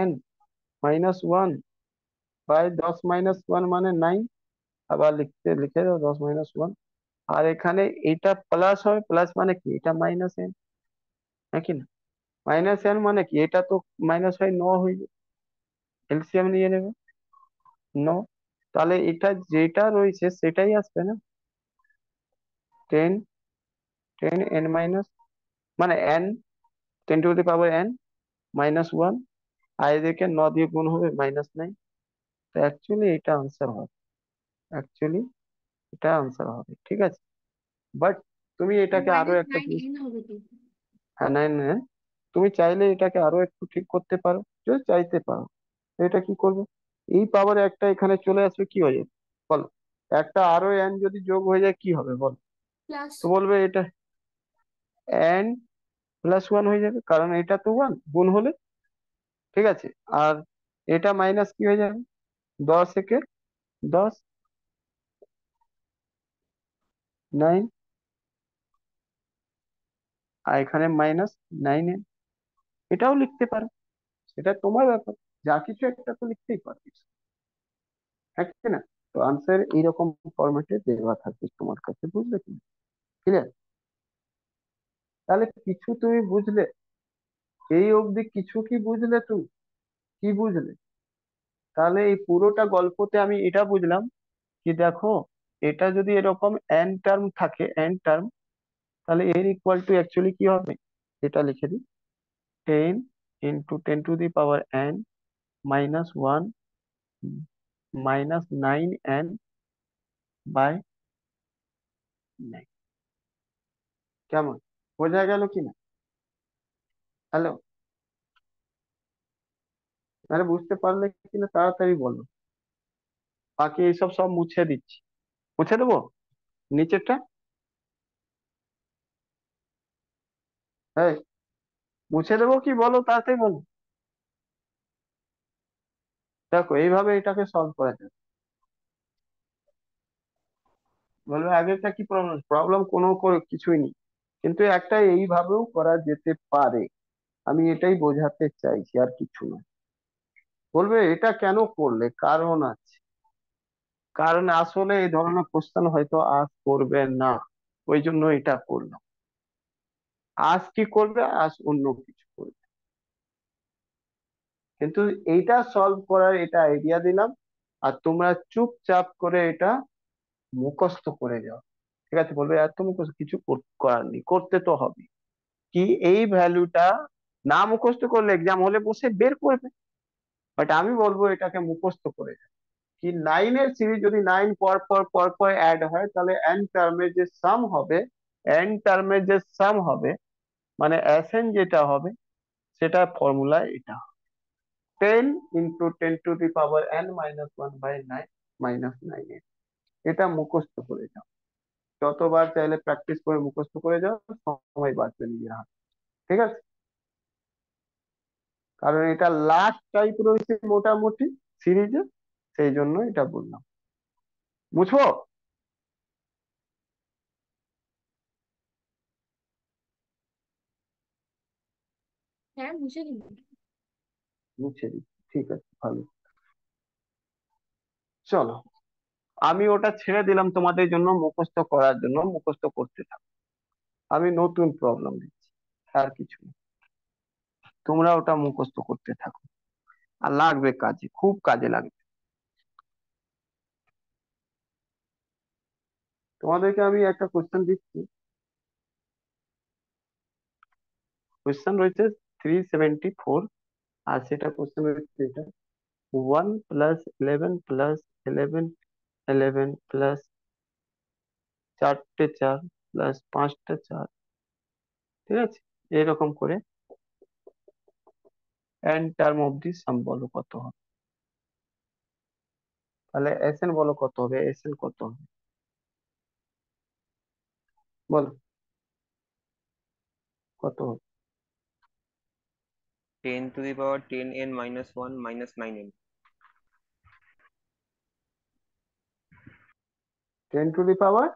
n - 1 বাই 10 - 1 মানে 9, আবার লিখে দাও 10 - 1। আর এখানে এটা প্লাস হবে, প্লাস মানে কি, এটা -n, নাকি না? -n মানে কি, এটা তো মাইনাস হয় 9 হয়ে যাবে, এলসিএম নিয়ে নেবে 9, তাহলে এটা যেটা রয়েছে সেটাই আসবে না, 10 মাইনাস, মানে n 10⁻n - 1, আর এদেরকে 9 দিয়ে গুণ হবে -9। তো অ্যাকচুয়ালি এটা আনসার হবে, অ্যাকচুয়ালি এটা আনসার হবে, ঠিক আছে? বাট তুমি এটাকে আরো একটা জিনিস, -9n হবে কি? হ্যাঁ 9, তুমি চাইলে এটাকে আরো একটু ঠিক করতে পারো, যদি চাইতে পারো। এটা কি করবে, এই পাওয়ারে একটা এখানে চলে আসবে, কি হয়ে যাবে বলো? একটা আরো এন যদি যোগ হয়ে যায় কি হবে বলো? প্লাস তো বলবে এটা এন প্লাস ওয়ান হয়ে যাবে, কারণ এটা তো ওয়ান গুণ হলে, ঠিক আছে। আর এটা মাইনাস কি হয়ে যাবে, 10 একে 10, 9, আর এখানে -9n। এটাও লিখতে পারো, সেটা তোমার ব্যাপার, যা কিছু একটা তো লিখতেই পারবে, হ্যাঁ কি না? তো আনসার এইরকম ফরম্যাটে দেওয়া থাকবে তোমার কাছে, বুঝলে কি? ক্লিয়ার? তাহলে কিছু তুমি বুঝলে, এই অবধি কিছু কি বুঝলে তুমি, কি বুঝলে? তাহলে এই পুরোটা গল্পতে আমি এটা বুঝলাম কি, দেখো এটা যদি এরকম এন টার্ম থাকে, এন টার্ম, তাহলে এর ইকুয়াল টু অ্যাকচুয়ালি কি হবে, এটা লিখে দিই, 10 × 10⁻n -1 -9n/9। কেমন, বোঝা গেল কিনা? হ্যালো, আরে বুঝতে পারলে কিনা তাড়াতাড়ি বলো, বাকি এইসব সব মুছে দিচ্ছি, মুছে দেবো নিচেরটা। হ্যাঁ, মুছে দেবো কি বলো, তাড়াতাড়ি বলো। দেখো এইভাবে এটাকে সলভ করা যায়। বলবে আগেরটা কি প্রবলেম, প্রবলেম কোনো কিছুই নেই, কিন্তু একটা এইভাবেও করা যেতে পারে, আমি এটাই বোঝাতে চাইছি, আর কিছু না। বলবে এটা কেন করলে, কারণ আছে, কারণ আসলে এই ধরনের কোশ্চেন হয়তো আজ করবে না, ওই জন্য এটা করলাম। আজ কি করবে, আজ অন্য কিছু করবে, কিন্তু এইটা সলভ করার এটা আইডিয়া দিলাম, আর তোমরা চুপচাপ করে এটা মুখস্থ করে যাও, ঠিক আছে? বলবে এত মুখস্থ কিছু করার নেই, করতে তো হবে। কি, এই ভ্যালুটা না মুখস্থ করলে এক্সাম হলে বসে বের করবে, বাট আমি বলবো এটাকে মুখস্থ করে যাও। কি, 9 এর সিরিজ যদি 9 পর পর পর পর অ্যাড হয়, তাহলে এন টার্মের যে সাম হবে, এন টার্মের যে সাম হবে, মানে এসএন যেটা হবে, সেটা ফর্মুলা এটা 10 × 10⁻n−1/9 -9n। এটা মুখস্থ করে যাও, যতবার চাইলে প্র্যাকটিস করে মুখস্থ করে যাও, সময় বাঁচবে নিজের হাতে, ঠিক আছে? কারণ এটা লাস্ট টাইপ রয়েছে মোটামুটি সিরিজে, সেই জন্য এটা বললাম। বুঝবো? হ্যাঁ মুছে দিন। মুছে দিচ্ছি, ঠিক আছে, ভালো। চলো, আমি ওটা ছেড়ে দিলাম তোমাদের জন্য, মুখস্থ করার জন্য, মুখস্থ করতে থাকো। আমি নতুন প্রবলেম দিচ্ছি, আর কিছু না। তোমরা ওটা মুখস্থ করতে থাকো, আর লাগবে কাজে, খুব কাজে লাগবে। তোমাদেরকে আমি একটা কোশ্চেন দিচ্ছি, কোশ্চেন রয়েছে 374, আর সেটা কোশ্চেন রয়েছে এটা, 1 + 11 + 11 + 4টে 4 + 5টে 4, ঠিক আছে? এরকম করে এন টার্ম অব্দি সাম বলো কত হবে, তাহলে এসএন বলো কত হবে, এসএন কত হবে বলো, কত হবে? 10⁻10n−1 -9n। 10⁻,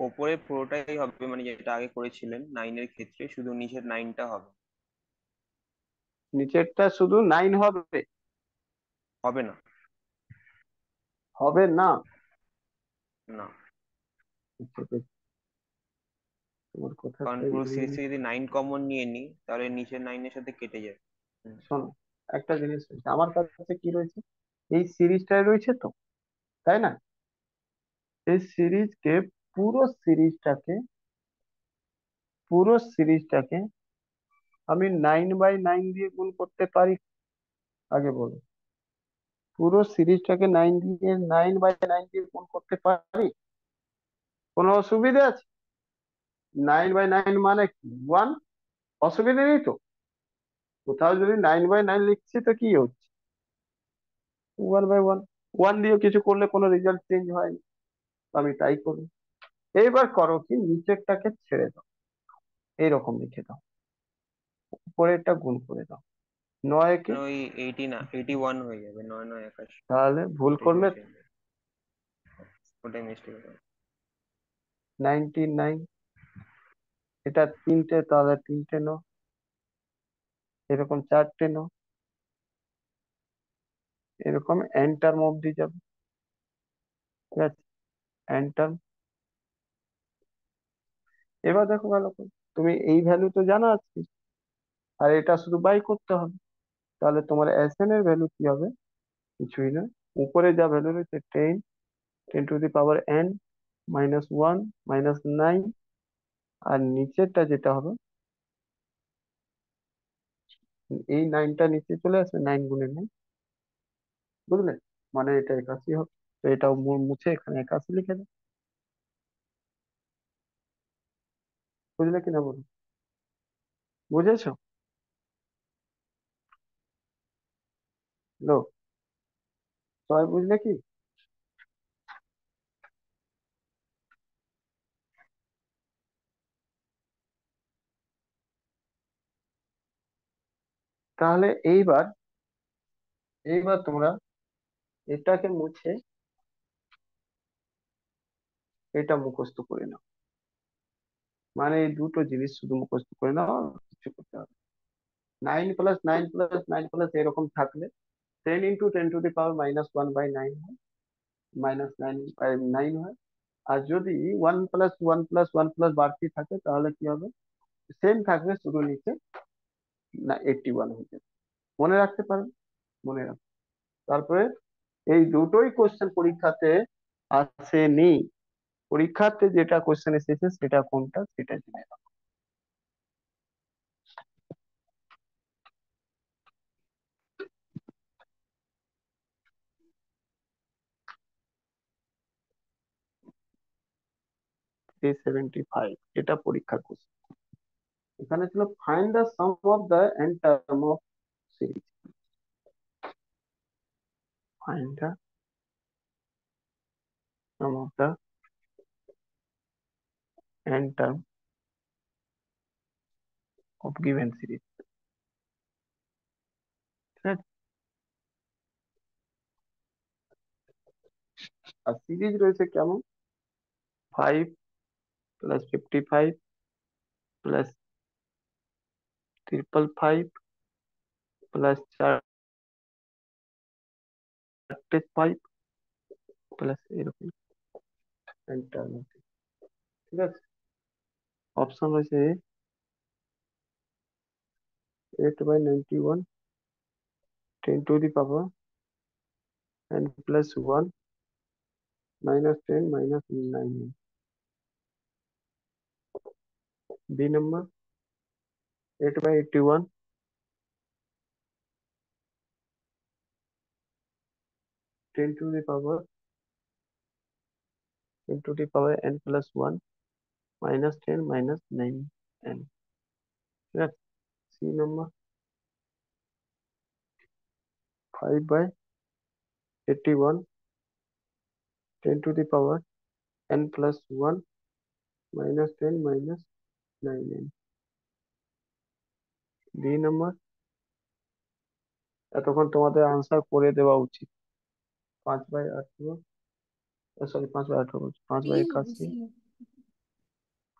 ওপরে পুরোটাই হবে, মানে যেটা আগে করেছিলেন 9 এর ক্ষেত্রে, শুধু নিচের 9টা হবে। নিচেরটা শুধু 9 হবে? হবে না। হবে না? না, আচ্ছা, বেশ, তোমার কারণ কথাটা পুরো সিরিজ থেকে যদি 9 কমন নিয়ে নিই, তাহলে নিচের 9 এর সাথে কেটে যায়। শোনো, একটা জিনিস রয়েছে আমার কাছে, কি রয়েছে, এই সিরিজটাই রয়েছে তো, তাই না? এই সিরিজকে, পুরো সিরিজটাকে, পুরো সিরিজটাকে আমি 9/9 দিয়ে গুণ করতে পারি, আগে বলো। পুরো সিরিজটাকে 9/9 দিয়ে গুণ করতে পারি, কোনো অসুবিধা আছে? 9/9 মানে কি, 1, অসুবিধা নেই তো। কোথাও যদি 9/9 লিখছি তো কি হচ্ছে, 1/1। 1 দিয়ে কিছু করলে কোনো রেজাল্ট চেঞ্জ হয় না, তো আমি তাই করি। এইবার করো কি, নিচেরটাকে ছেড়ে দাও, এইরকম লিখে দাও, উপরেরটা গুণ করে দাও। 9 কে, মানে ওই 81 হয়ে যাবে, 9 9 81। তাহলে ভুল ওটাই করলে মিস্টেক, ওটাই মিস্টেক হবে। 99। এটা তিনটে, তাহলে তিনটে নাও, এরকম চারটে নাও, এরকম এন টার্ম অব্দি যাবে। ঠিক আছে, এন টার্ম। এবার দেখো ভালো করে, তুমি এই ভ্যালু তো জানা আছে, আর এটা শুধু বাই করতে হবে। তাহলে তোমার এস এন এর ভ্যালু কি হবে? কিছুই না, উপরে যা ভ্যালু রয়েছে 10, 10⁻n -1 -9, আর নিচেরটা যেটা হবে, এই 9টা নিচে চলে আসবে, 9 × 9, বুঝলে? মানে এটা 81 হবে। তো এটাও মুছে এখানে 81 লিখে দাও। বুঝলে কিনা বলো? বুঝেছো? লো, সবাই বুঝলে কি? তাহলে এইবার এইবার তোমরা এটাকে মুছে এটা মুখস্থ করে নাও। মানে এই দুটো জিনিস শুধু মুখস্থ করে নাও, আর কিছু করতে হবে। 9 + 9 + 9 এরকম থাকলে 10 × 10⁻⁻1/9 হয়, -9/9 হয়। আর যদি 1 + 1 + 1 বাড়তি থাকে তাহলে কি হবে? সেম থাকবে, শুধু নিচে না 81 হয়ে যাবে। মনে রাখতে পারবে? মনে রাখবে। তারপরে এই দুটোই কোশ্চেন পরীক্ষাতে আসেনি, পরীক্ষাতে যেটা কোশ্চেন এসেছে সেটা কোনটা সেটা জেনে নাও। 375, এটা পরীক্ষার কোশ্চেন। এখানে ছিল find the some of the N term of series, find the some of the N term of given series. ঠিক আছে, আর সিরিজ রয়েছে কেমন? 5 + 55 + 555 + 4 5 + এরকম n টার্ম আছে। ঠিক আছে, অপশন রয়েছে 8/91, 10⁻n+1 -10 -9। B number 8/81, 10⁻n+1 -10 -9n। ঠিক আছে, C number 5/81, 10⁻n+1 -10 -9n। D number, এতক্ষণ তোমাদের আনসার করে দেওয়া উচিত। 5/18, সরি 5/18 বলছি, পাঁচ সি বাই হবে, একাশি সি।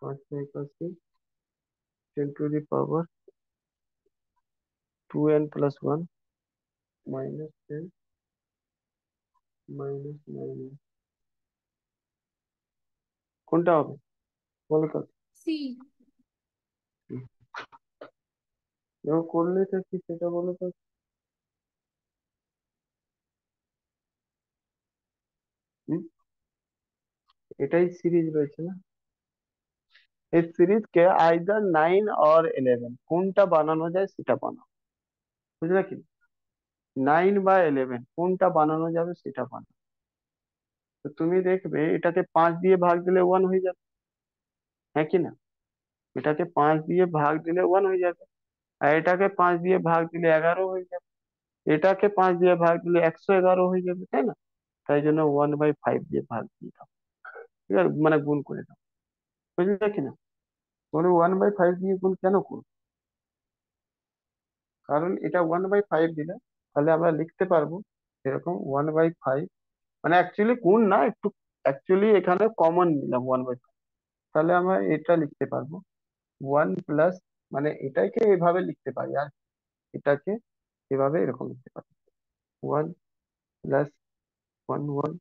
5/81, 10⁻2n+1 -10 -9n। কোনটা হবে বলো তো? সি। দেখো করলে তো কি সেটা বলো তো। হুম? এটাই সিরিজ রয়েছে না, এই সিরিজকে আইদার 9 or 11 কোনটা বানানো যায় সেটা বানাও। বুঝলে কি? 9 বা 11 কোনটা বানানো যাবে সেটা বানাও। তো তুমি দেখবে এটাকে 5 দিয়ে ভাগ দিলে 1 হয়ে যাবে, হ্যাঁ কি না? এটাকে 5 দিয়ে ভাগ দিলে 1 হয়ে যাবে, আর এটাকে 5 দিয়ে ভাগ দিলে 11 হয়ে যাবে, এটাকে 5 দিয়ে ভাগ দিলে 111 হয়ে যাবে, তাই না? তাই জন্য 1/5 দিয়ে ভাগ দিয়ে দাও, ঠিক আছে, মানে গুণ করে দাও, বুঝলে কিনা? বলে 1/5 দিয়ে গুণ কেন করবো? কারণ এটা 1/5 দিলে তাহলে আমরা লিখতে পারবো এরকম 1/5, মানে অ্যাকচুয়ালি গুণ না, একটু অ্যাকচুয়ালি এখানে কমন নিলাম 1/5, তাহলে আমরা এটা লিখতে পারবো 1 প্লাস, মানে এটাকে এভাবে লিখতে পারি, আর এটাকে এভাবে এরকম লিখতে পারি, 1 প্লাস 1 1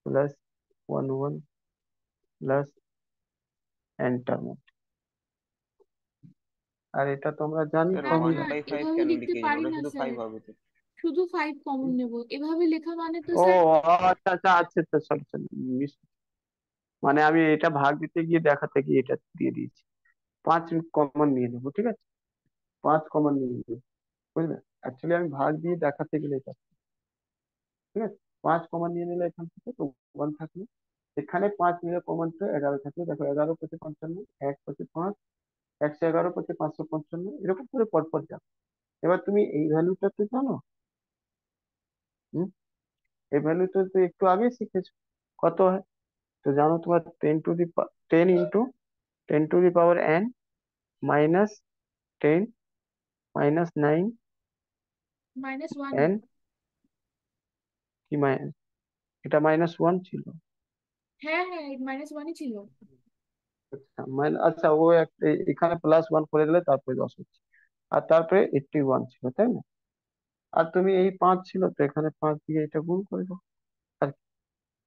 প্লাস 1 1 প্লাস এন্টার। আর এটা তোমরা জানি স্যার না ওয়ান না, ফর্মুলা। বাই ফাইভ এভাবে কেন লিখতে লিখেছেন, পারি ওটা না শুধু স্যার, 5 হবে তো? শুধু 5 কমন নেব, এভাবে লেখা মানে তো ও স্যার। আচ্ছা আচ্ছা আচ্ছা আচ্ছা, সরি সরি, মানে আমি এটা ভাগ দিতে গিয়ে দেখাতে গিয়ে এটা দিয়ে দিয়েছি। 5 কমন নিয়ে নেবো, ঠিক আছে, 5 কমন নিয়ে নেবো, বুঝলে? অ্যাকচুয়ালি আমি ভাগ দিয়ে দেখাতে গেলে এটা, ঠিক আছে, 5 কমন নিয়ে নিলে এখান থেকে তো 1 থাকলো, এখানে 5 নিলে কমন তো 11 থাকলো, দেখো 11 × 5 = 1 × 5, 111 × 555, এরকম করে পরপর যাবে। এবার তুমি এই ভ্যালুটা তো জানো, হুম, এই ভ্যালুটা তো একটু আগে শিখেছো, কত হয়? তো জানো তোমার 10 × 10 × 10⁻n -10 -9 -1। n, কি এটা -1 ছিল। হ্যাঁ হ্যাঁ, -1ই ছিল। আচ্ছা আচ্ছা, ও এখানে +1 করে দিলে তারপরে 10 হচ্ছে, আর তারপরে 81 ছিল, তাই না? আর তুমি এই 5 ছিল তো এখানে 5 দিয়ে এটা গুণ করে দাও, আর কি?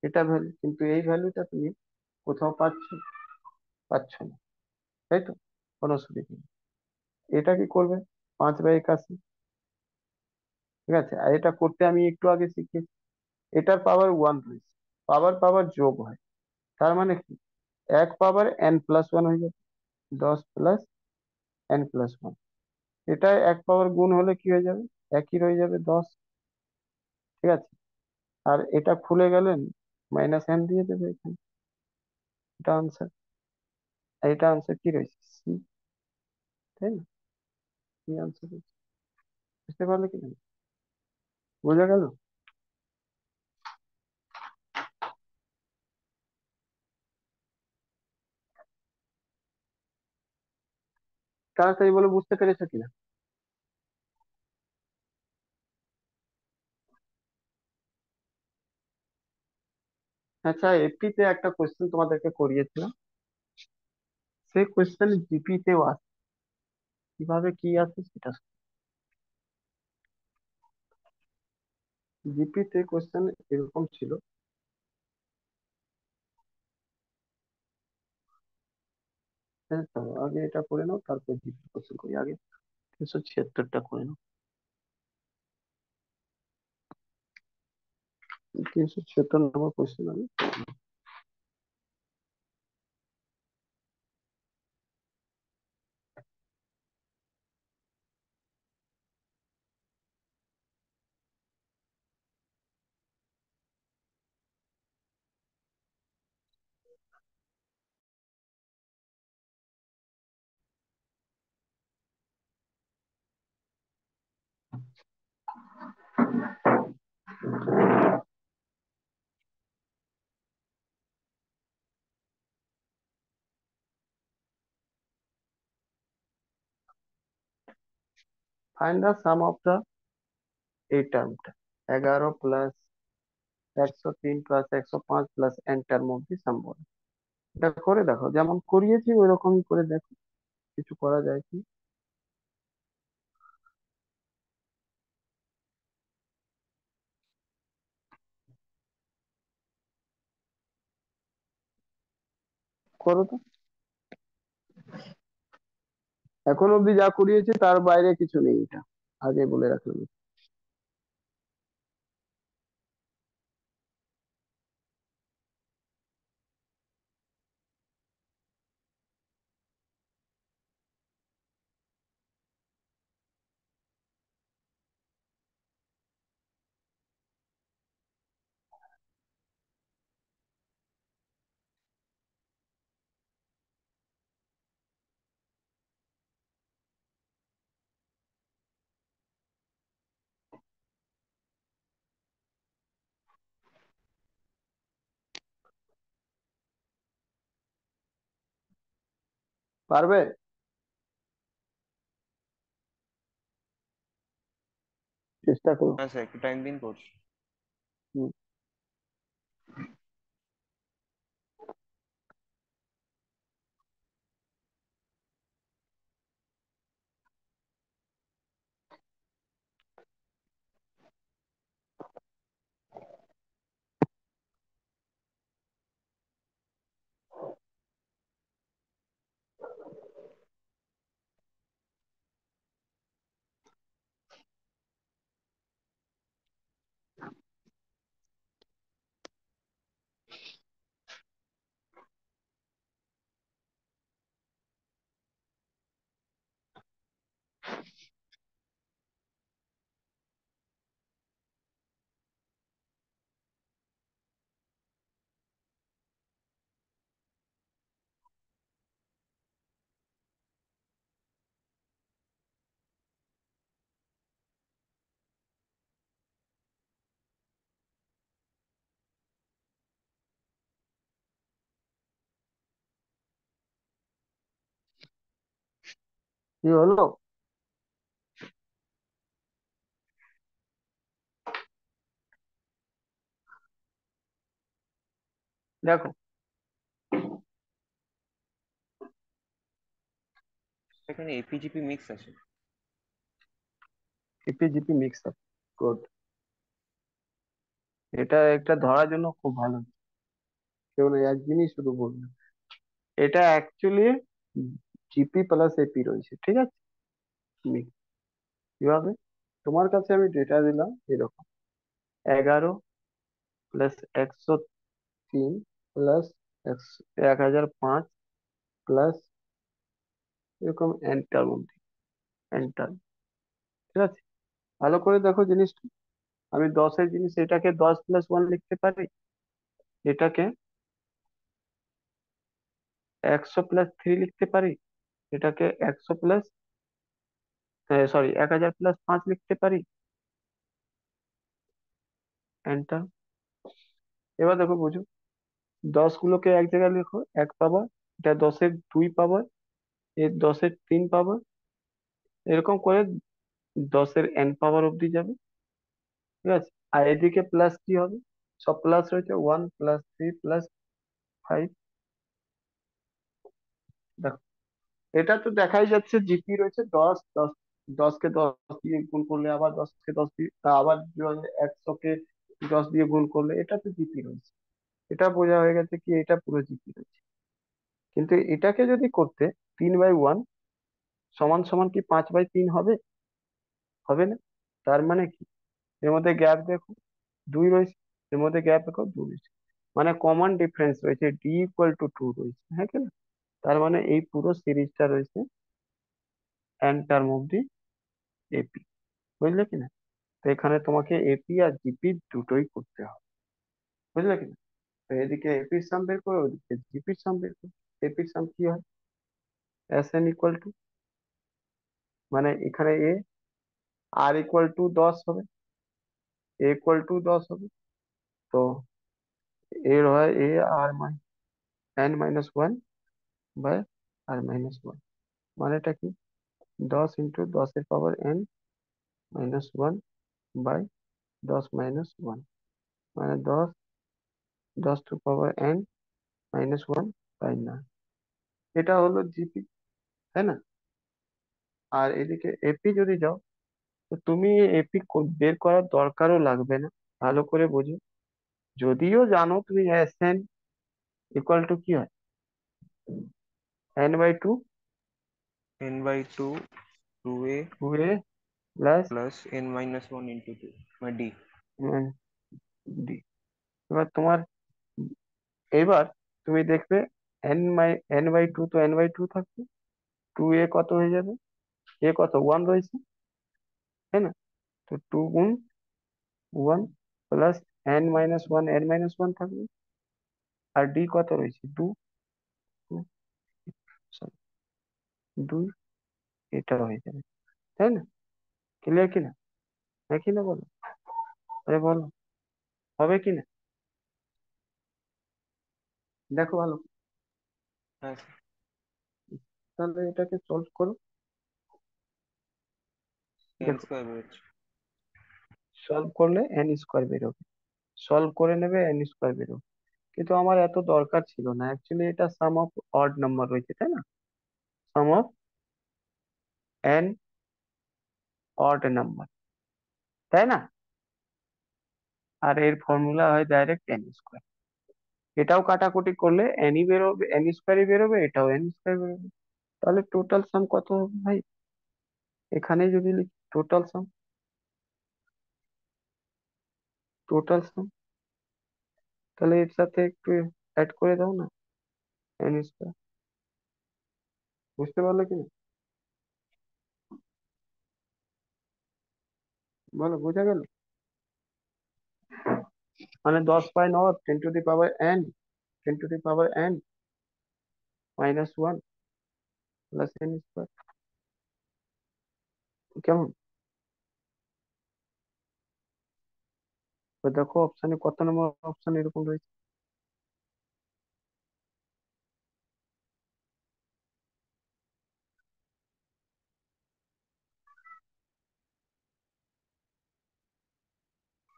এটা ভ্যালু, কিন্তু এই ভ্যালুটা তুমি কোথাও পাচ্ছ না, তাই তো? কোনো অসুবিধা নেই। এটা কি করবে? 5/81, ঠিক আছে, আর এটা করতে আমি একটু আগে শিখেছি, এটার পাওয়ার 1 রয়েছে, পাওয়ার পাওয়ার যোগ হয়, তার মানে কি 1 পাওয়ার n+1 হয়ে যাবে, 10 + n+1, এটা 1 পাওয়ার গুণ হলে কি হয়ে যাবে? একই রয়ে যাবে 10, ঠিক আছে, আর এটা খুলে গেলেন -n দিয়ে দেবে এখানে, এটা আনসার, আর এটা আনসার কি রয়েছে? সি, তাই না? কি আনসার রয়েছে, বুঝতে পারলে কি না? বোঝা গেল? তাড়াতাড়ি বলে, বুঝতে পেরেছো কিনা? আচ্ছা, এপিতে একটা কোশ্চেন তোমাদেরকে করিয়েছিলাম, সেই কোশ্চেন জিপিতেও আসে, কিভাবে কি আসে সেটা। জিপিতে কোশ্চেন এরকম ছিল, হ্যাঁ, তো আগে এটা করে নাও, তারপর জিপি কোশ্চেন করি, আগে 376টা করে নাও। 376 নম্বর কোশ্চেন আমি, find the some of the, এই টার্মটা 11 + 103 + 105 + n টার্ম অফ দি, এটা করে দেখো, যেমন করিয়েছি ওই রকমই করে দেখো, কিছু করা যায় কি? করো তো, এখন অব্দি যা করিয়েছি তার বাইরে কিছু নেই, এটা আগে বলে রাখলাম। পারবে? চেষ্টা করো। হ্যাঁ স্যার, একটু টাইম দিন, করছি। হুম। কি হলো? দেখো, এখানে এপিজিপি মিক্স আছে। এপিজিপি মিক্সার, গুড। এটা একটা ধরার জন্য খুব ভালো। কেউ না, এক জিনিস শুধু বলবে, এটা অ্যাকচুয়ালি জিপি প্লাস এপি রয়েছে, ঠিক আছে? mix। কিভাবে? তোমার কাছে আমি ডেটা দিলাম এরকম 11 + 103 প্লাস 1005 প্লাস এরকম এন্টার মধ্যে এন্টার, ঠিক আছে? ভালো করে দেখো জিনিসটা। আমি 10-এর জিনিস, এটাকে 10+1 লিখতে পারি, এটাকে 100+3 লিখতে পারি, এটাকে 1000+5 লিখতে পারি, এন্টার। এবার দেখো, বুঝো, 10 গুলোকে এক জায়গায় লেখো, 1 পাবা, এটা 10-এর 2 পাবা, এর 10-এর 3 পাবা, এরকম করে 10-এর n পাওয়ার অব্দি যাবে, ঠিক আছে? আর এদিকে প্লাস কি হবে? সব প্লাস রয়েছে, 1+3+5। দেখো, এটা তো দেখাই যাচ্ছে জিপি রয়েছে 10 10। 10-কে 10 দিয়ে গুণ করলে, আবার 10-কে 10 দিয়ে, আবার 100-কে 10 দিয়ে গুণ করলে, এটা তো জিপি রয়েছে। এটা বোঝা হয়ে গেছে কি এটা পুরো জিপি রয়েছে। কিন্তু এটাকে যদি করতে 3/1 সমান সমান কি 5/3 হবে? হবে না। তার মানে কি, এর মধ্যে গ্যাপ দেখো 2 রয়েছে, এর মধ্যে গ্যাপ দেখো 2 রয়েছে, মানে কমন ডিফারেন্স রয়েছে, d = 2 রয়েছে, হ্যাঁ কি না? তার মানে এই পুরো সিরিজটা রয়েছে n টার্ম অব্দি এপি, বুঝলে কিনা? তো এখানে তোমাকে এপি আর জিপি দুটোই করতে হবে, বুঝলে কিনা? তো এদিকে এপির সাম বের করো, ওদিকে জিপির সাম বের করো। এপির সাম কি হয়? SN = মানে এখানে এ r = 10 হবে, a = 10 হবে। তো এর হয় এ আর n-1/r-1, মানেটা কি? 10 × 10^n-1/10 - 1, মানে 10 10^n-1/9। এটা হলো জিপি, তাই না? আর এদিকে এপি যদি যাও, তো তুমি এপি বের করার দরকারও লাগবে না, ভালো করে বোঝো। যদিও জানো তুমি SN = কি হয়? n/2, n/2, 2a 2a plus plus n-1 × 2, মানে d। ডি। এবার তোমার, এবার তুমি দেখবে n/2, তো n/2 থাকবে, 2a কত হয়ে যাবে? এ কত 1 রয়েছে, তাই না? তো 2 × 1 প্লাস n-1, n-1 থাকবে, আর ডি কত রয়েছে? 2, 2, এটা হয়ে যাবে, তাই না? ক্লিয়ার কিনা? হ্যাঁ কিনা বলো, আরে বলো, হবে কিনা? দেখো ভালো। হ্যাঁ স্যার। তাহলে এটাকে সলভ করো। এন দেখো, স্কোয়ার বেরোচ্ছে। সলভ করলে এন স্কোয়ার বেরোবে, সলভ করে নেবে এন স্কোয়ার বেরোবে। কিন্তু আমার এত দরকার ছিল না, অ্যাকচুয়ালি এটা সাম অফ অড নাম্বার রয়েছে, তাই না? সাম অফ এন অড নাম্বার, তাই না? আর এর ফর্মুলা হয় ডাইরেক্ট এন স্কোয়ার। এটাও কাটাকুটি করলে এনই বেরোবে, এন স্কোয়ারই বেরোবে, এটাও এন স্কোয়ার বেরোবে। তাহলে টোটাল সাম কত হবে ভাই? এখানে যদি লিখি টোটাল সাম, টোটাল সাম, তাহলে এর সাথে একটু অ্যাড করে দাও না, এন স্কোয়ার। বুঝতে পারলে কি না? বলো, বোঝা গেল? মানে 10 ten to the power N, ten to the power N minus one plus N square. কেমন? তো দেখো অপশানে কত নম্বর অপশন এরকম রয়েছে।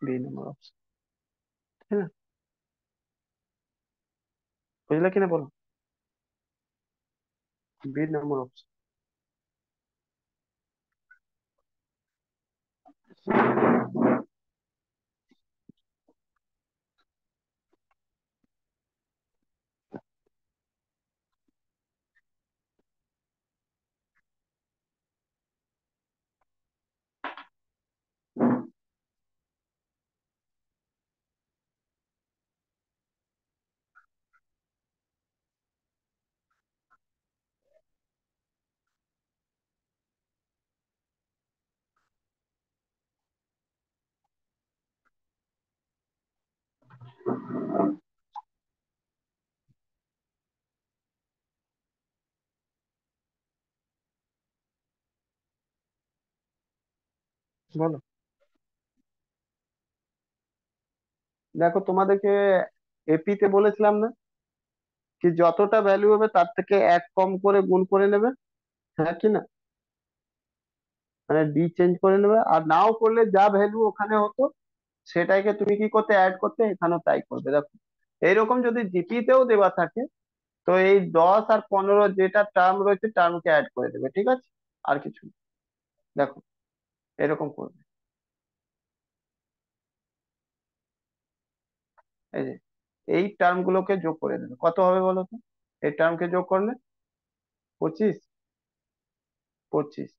বি নম্বর অপশন, তাই না? বুঝলে কিনা বলো? বি নম্বর অপশন। বলো, দেখো তোমাদেরকে এপি তে বলেছিলাম না কি যতটা ভ্যালু হবে তার থেকে এক কম করে গুণ করে নেবে, হ্যাঁ কি না? মানে ডি চেঞ্জ করে নেবে, আর নাও করলে যা ভ্যালু ওখানে হতো সেটাকে তুমি কি করতে, অ্যাড করতে, এখানেও তাই করবে। দেখো এইরকম যদি জিপি তেও দেওয়া থাকে তো এই 10 আর 15 যেটা টার্ম রয়েছে টার্মকে অ্যাড করে দেবে, ঠিক আছে? আর কিছু না। দেখো এরকম করবে, এই যে এই টার্ম গুলোকে যোগ করে দেবে, কত হবে বলো তো? এই টার্মকে যোগ করলে 25, 25।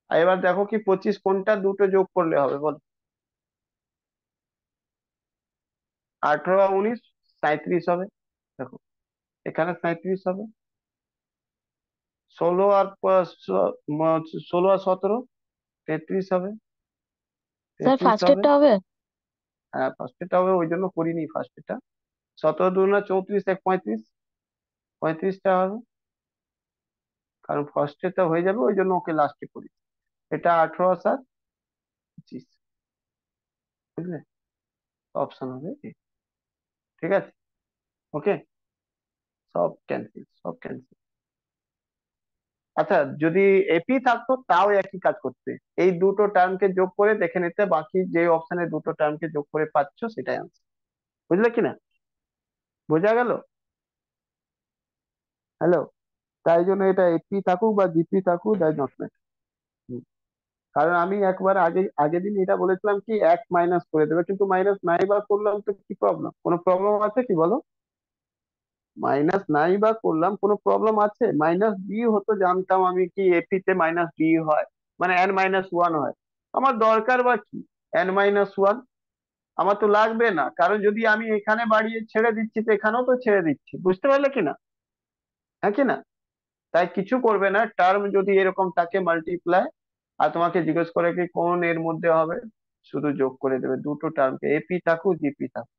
আর এবার দেখো কি 25 কোনটা দুটো যোগ করলে হবে বলো? 18 আর 19 37 হবে। দেখো এখানে 37 হবে। 16 আর 17 33 হবে, স্যার 33 ফার্স্ট হবে। এরটা হবে। হ্যাঁ ফার্স্টেটা হবে, ওই জন্য করিনি ফার্স্টেটা। 17 2 34, 35, 35টা হবে, কারণ ফার্স্টেটা হয়ে যাবে ওই জন্য ওকে লাস্টে করি। এটা 18 আর 7 25, বুঝলে? অপশন হবে A, ঠিক আছে? ওকে, সব ক্যান্সেল, সব ক্যান্সেল। আচ্ছা যদি এপি থাকতো তাও একই কাজ করতে, এই দুটো টার্মকে যোগ করে দেখে নিতে বাকি যে অপশনে দুটো টার্মকে যোগ করে পাচ্ছ সেটাই আনসার। বুঝলে কিনা? বোঝা গেল? হ্যালো, তাই জন্য এটা এপি থাকুক বা জিপি থাকুক দ্যাট নট ম্যাটার। কারণ আমি একবার আগে আগের দিন এটা বলেছিলাম কি এক মাইনাস করে দেবে, কিন্তু মাইনাস নাই বা করলাম তো কি প্রবলেম? কোনো প্রবলেম আছে কি বলো? মাইনাস নাই বা করলাম কোনো প্রবলেম আছে? মাইনাস বি হতো জানতাম আমি কি এপি তে মাইনাস বি হয়, মানে n-1 হয়। আমার দরকার বা কি n-1? আমার তো লাগবে না, কারণ যদি আমি এখানে বাড়িয়ে ছেড়ে দিচ্ছি তো এখানেও তো ছেড়ে দিচ্ছি। বুঝতে পারলে কিনা? হ্যাঁ কি না? তাই কিছু করবে না, টার্ম যদি এরকম থাকে মাল্টিপ্লাই, আর তোমাকে জিজ্ঞেস করে কি কোন এর মধ্যে হবে, শুধু যোগ করে দেবে দুটো টার্মকে, এপি থাকুক জিপি থাকুক,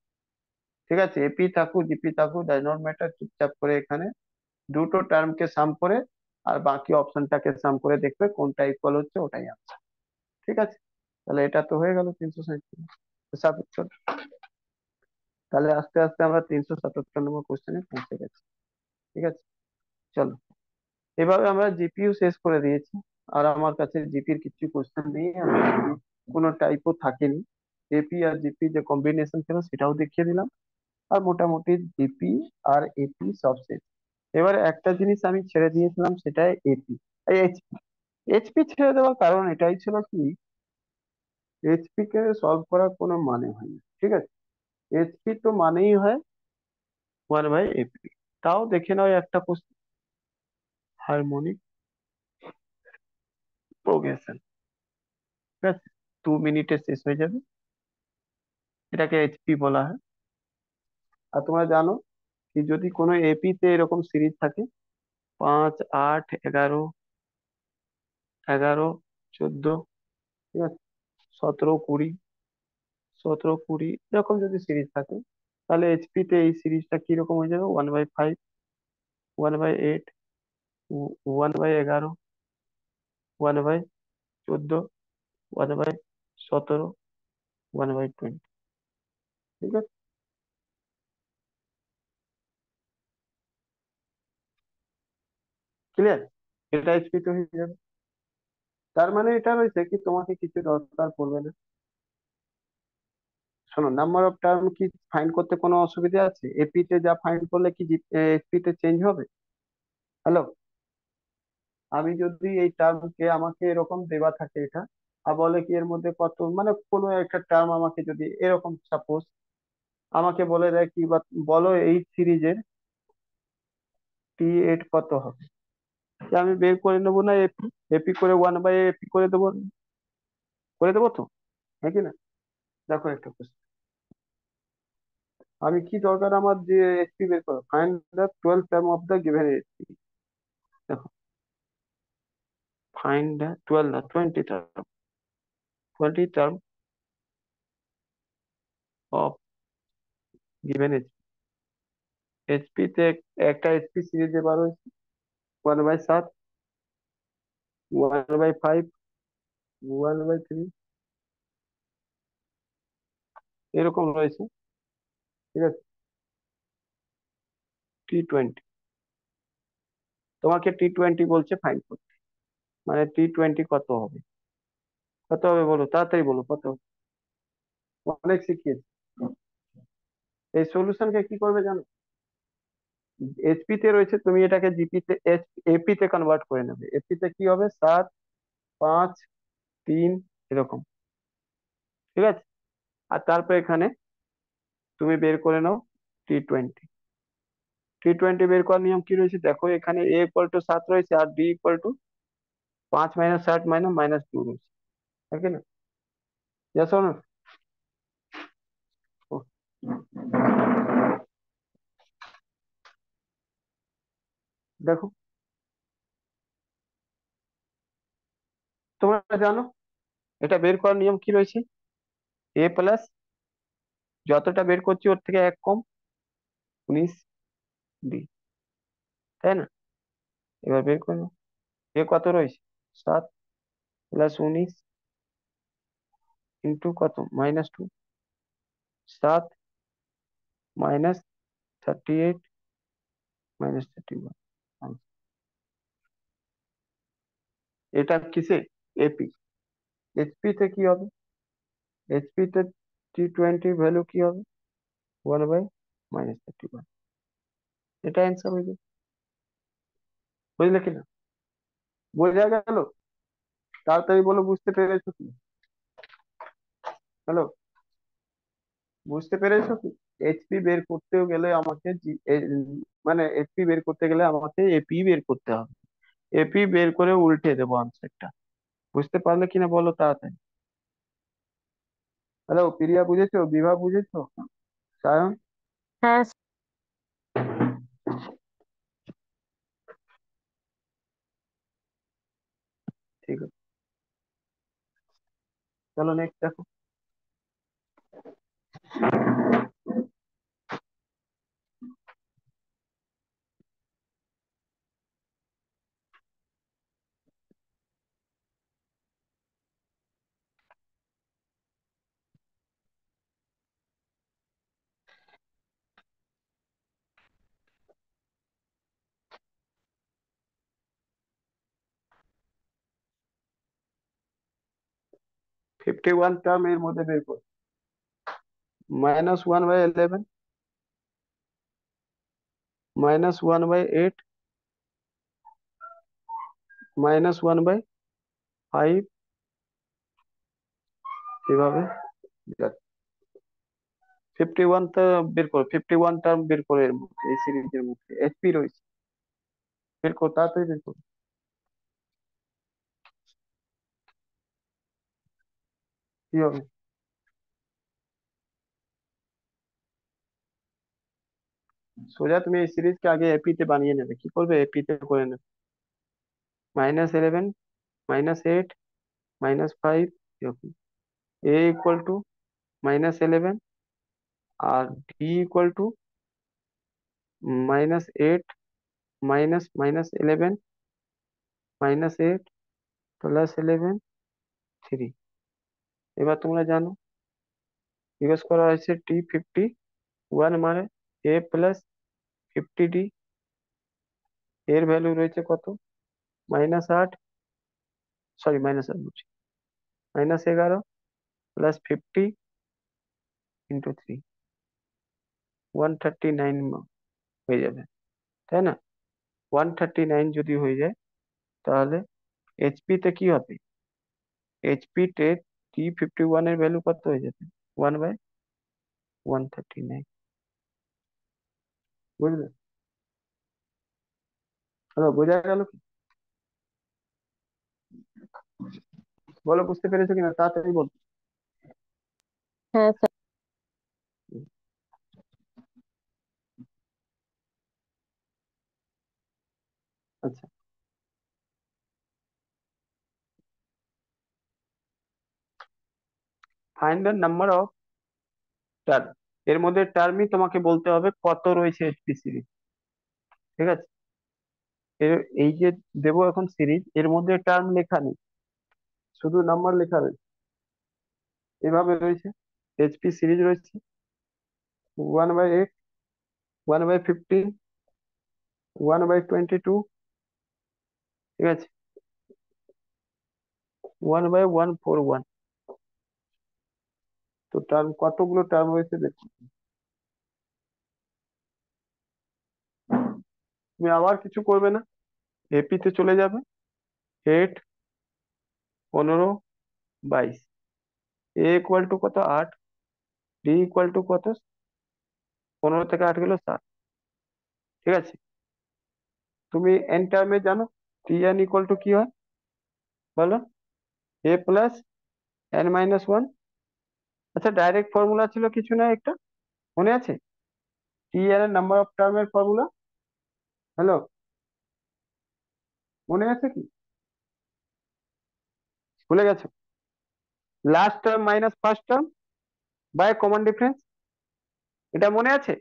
ঠিক আছে? এপি থাকুক জিপি থাকুক ডাজ নট ম্যাটার, চুপচাপ করে এখানে দুটো টার্মকে সাম করে আর বাকি অপশনটাকে সাম করে দেখবে কোনটা ইকুয়াল হচ্ছে, ওটাই আনসার। ঠিক আছে, তাহলে এটা তো হয়ে গেল 377। তাহলে আস্তে আস্তে আমরা 377 নম্বর কোশ্চেনে পৌঁছে গেছি। ঠিক আছে, চলো। এভাবে আমরা জিপিইউ শেষ করে দিয়েছি। আর আমার কাছে জিপির কিছু কোশ্চেন নেই, আমি কোনো টাইপও থাকেনি। এপি আর জিপি যে কম্বিনেশন ছিল সেটাও দেখিয়ে দিলাম। আর মোটামুটি জিপি আর এপি সব শেষ। এবার একটা জিনিস আমি ছেড়ে দিয়েছিলাম, সেটা এপি, এইচপি। এইচপি ছেড়ে দেওয়ার কারণ এটাই ছিল কি, এইচপি কে সলভ করার কোনো মানে হয় না, ঠিক আছে। এইচপি তো মানেই হয় 1/এপি। তাও দেখে নাও একটা কোশ্চেন, হারমোনিক প্রোগ্রেশন, ঠিক আছে, 2 মিনিটে শেষ হয়ে যাবে। এটাকে এইচপি বলা হয়। আর তোমরা জানো কি, যদি কোনো এপি তে এরকম সিরিজ থাকে 5, 8, 11, 11, 14, ঠিক আছে, 17, 20, 17, 20 এরকম যদি সিরিজ থাকে, তাহলে এইচপি তে এই সিরিজটা কিরকম হয়ে যাবে, 1/5, 1/8, 1/11, 1/14, 1/17, 1/20, ঠিক আছে। ক্লিয়ার? এটা এইচপি তে হয়ে যাবে। তার মানে এটা রয়েছে কি, তোমাকে কিছু দরকার পড়বে না। শোনো, নাম্বার অফ টার্ম কি ফাইন্ড করতে কোনো অসুবিধা আছে? এপি তে যা ফাইন্ড করলে কি এইচপি তে চেঞ্জ হবে? হ্যালো, আমি যদি এই টার্মকে, আমাকে এরকম দেওয়া থাকে এটা, আর বলে কি এর মধ্যে কত, মানে কোনো একটা টার্ম আমাকে যদি এরকম সাপোজ আমাকে বলে দেয় কি, বা বলো এই সিরিজের T8 কত হবে, যে আমি বের করে নেবো না এপি, এপি করে 1/এপি করে দেবো, করে দেবো তো, হ্যাঁ কি না? দেখো একটা question, আমি কি দরকার আমার, যে এইচপি বের করো, find the 12th term of the given HP. দেখো, ফাইন্ড দ্য 12 না 20 term, 20 term of given HP. HP তে একটা এইচপি সিরিজ এবার হয়েছে 1/7, 1/5, 1/3, এরকম রয়েছে, ঠিক আছে। T20, তোমাকে T20 বলছে ফাইন্ড করতে, মানে T20 কত হবে, কত হবে বলো, তাড়াতাড়ি বলো কত হবে? অনেক শিখিয়েছি। এই সলিউশনকে কি করবে জানো, এইচপি তে রয়েছে, তুমি এটাকে জিপি তে, এপি তে কনভার্ট করে নেবে। এপি তে কি হবে, 7, 5, 3 এরকম, ঠিক আছে। আর তারপর এখানে তুমি বের করে নাও T20। T20 বের করার নিয়ম কি রয়েছে দেখো, এখানে A = 7 রয়েছে, আর D = 5 - 7 - -2 রয়েছে, তাই না? Yes or no? ও, দেখো, তোমরা জানো এটা বের করার নিয়ম কি রয়েছে, A+, যতটা বের করছি ওর থেকে 1 কম, 19D, তাই না? এবার বের করো, এ কত রয়েছে, 7 + 19 ইন্টু কত, -2, 7 - 38 - 31। এটা কিসে, এপি। এইচপি তে কি হবে, এইচপি তে T20 ভ্যালু কি হবে, 1/-31। এটা অ্যান্সার হয়ে যাবে, বুঝলে কিনা? বোঝা গেল? তাড়াতাড়ি বলো, বুঝতে পেরেছো কি? হ্যালো, বুঝতে পেরেছো কি? এইচপি বের করতেও গেলে আমাকে মানে এইচপি বের করতে গেলে আমাকে এপি বের করতে হবে। এপি বের করে উল্টে দেবো আনসারটা। বুঝতে পারলে কিনা বলো তাড়াতাড়ি। হ্যালো, প্রিয়া বুঝেছো, বিভা বুঝেছো, সায়ন? হ্যাঁ ঠিক আছে, চলো নেক্সট দেখো। 51 টার্ম এর মধ্যে বের করো। -1/11, -1/8, -1/5, এভাবে। 51 টা বের করো, 51 টার্ম বের করো এর মধ্যে, এই সিরিজের মধ্যে এইচপি রয়েছে, বের করো, তাড়াতাড়ি বের করো। কি হবে? সোজা তুমি এই সিরিজকে আগে এপি তে বানিয়ে নেবে। কি করবে? এপি তে করে নেবে। -11, -8, -5, এরকম। এ ইকুয়াল টু -11, আর ডি ইকুয়াল টু -8, -11, -8 +11, 3। এবার তোমরা জানো জিজ্ঞেস করা হয়েছে T51 মানে A প্লাস 50D, এর ভ্যালু রয়েছে কত? -8, সরি -8 বলছি, -11 + 50 × 3, 139 হয়ে যাবে, তাই না? 139 যদি হয়ে যায়, তাহলে এইচপি তে কি হবে? এইচপি তে T51 এর ভ্যালু কত হয়ে যাবে? 1/139। বুঝলে? হ্যালো, বোঝা গেল কি? বলো, বুঝতে পেরেছো কিনা? তাড়াতাড়ি বলো। হ্যাঁ স্যার। আচ্ছা, find the number of term. এর মধ্যে টার্মই তোমাকে বলতে হবে কত রয়েছে এইচপি সিরিজ। ঠিক আছে? এই যে দেবো এখন সিরিজ, এর মধ্যে টার্ম লেখা নেই, শুধু নাম্বার লেখা রয়েছে। এভাবে রয়েছে, এইচপি সিরিজ রয়েছে 1/8, 1/15, 1/22, ঠিক আছে, 1/141। তো টার্ম কতগুলো টার্ম রয়েছে দেখো। তুমি আবার কিছু করবে না, এপি তে চলে যাবে, 8, 15, 22। এ ইকুয়াল টু কত? 8। ডি ইকুয়াল টু কত? 15 থেকে 8 গেল 7। ঠিক আছে? তুমি এন টার্মে জানো টি এন ইকুয়াল টু কি হয়? বলো। এ প্লাস n-1। আচ্ছা, ডাইরেক্ট ফর্মুলা ছিল কিছু না একটা, মনে আছে? টি এন এর নাম্বার অফ টার্মের ফর্মুলা। হ্যালো, মনে আছে কি? ভুলে গেছো? Last term minus first term by common difference, এটা মনে আছে?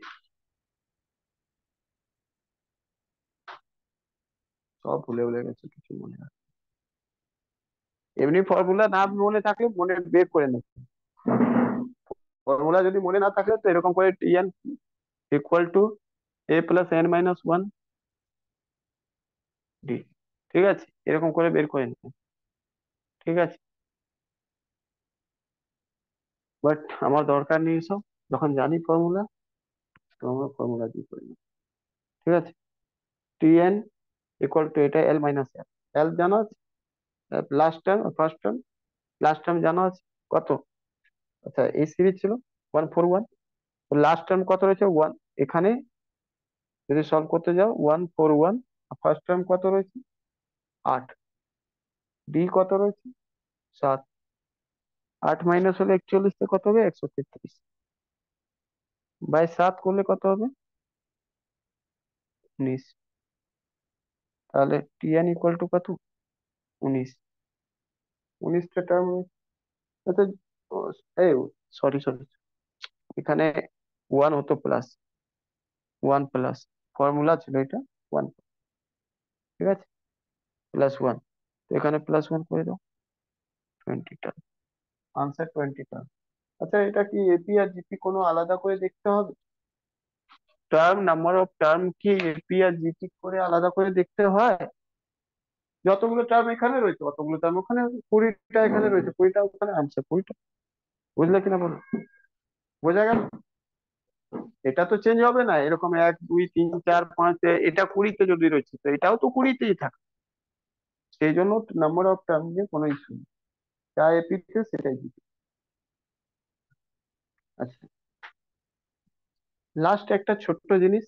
সব ভুলে ভুলে গেছো, কিছু মনে আছে? এমনি ফর্মুলা না মনে থাকলে মনে বের করে নেবে। ফর্মুলা যদি মনে না থাকে তো এরকম করে T N equal to A plus n-1 D. ঠিক আছে? এরকম করে বের করে নেবে। ঠিক আছে? বাট আমার দরকার নেই সব, যখন জানি ফর্মুলা তো আমরা ফর্মুলা দিয়ে করে নেব। ঠিক আছে? টিএন ইকুয়াল টু, এটা এল মাইনাস এল। এল জানা আছে? Last term first term, last term জানা আছে কত? আচ্ছা, এই সিরিজ ছিল 141, লাস্ট টার্ম কত রয়েছে? 1। এখানে যদি সলভ করতে যাও 141, ফার্স্ট টার্ম কত রয়েছে? 8। ডি কত রয়েছে? 7। 8 মাইনাস হলে 41 তে কত হবে? 133। বাই 7 করলে কত হবে? 19। তাহলে টিএন ইকুয়াল টু কত? 19। 19টা টার্ম। আচ্ছা, এই সরি সরি, এখানে 1 হতো প্লাস, 1 প্লাস, ফর্মুলা ছিল এটা 1। ঠিক আছে? +1, তো এখানে +1 করে দাও। 20 টার্ম, আনসার 20 টার্ম। আচ্ছা, এটা কি এপি আর জিপি কোনো আলাদা করে দেখতে হবে? টার্ম, নাম্বার অফ টার্ম কি এপি আর জিপি করে আলাদা করে দেখতে হয়? যতগুলো টার্ম এখানে রয়েছে অতগুলো টার্ম ওখানে আছে। 20টা এখানে রয়েছে 20টা ওখানে, আনসার 20টা। বুঝলে কিনা বলো? বোঝা গেল? এটা তো চেঞ্জ হবে না, এরকম 1 2 3 4 5 এটা 20তে যদি রয়েছে তো এটাও তো 20তেই থাকে। সেই জন্য নাম্বার অফ টার্ম নিয়ে কোনো ইস্যু নেই, যা এপিতে সেটাই দিতে। আচ্ছা, লাস্ট একটা ছোট্ট জিনিস,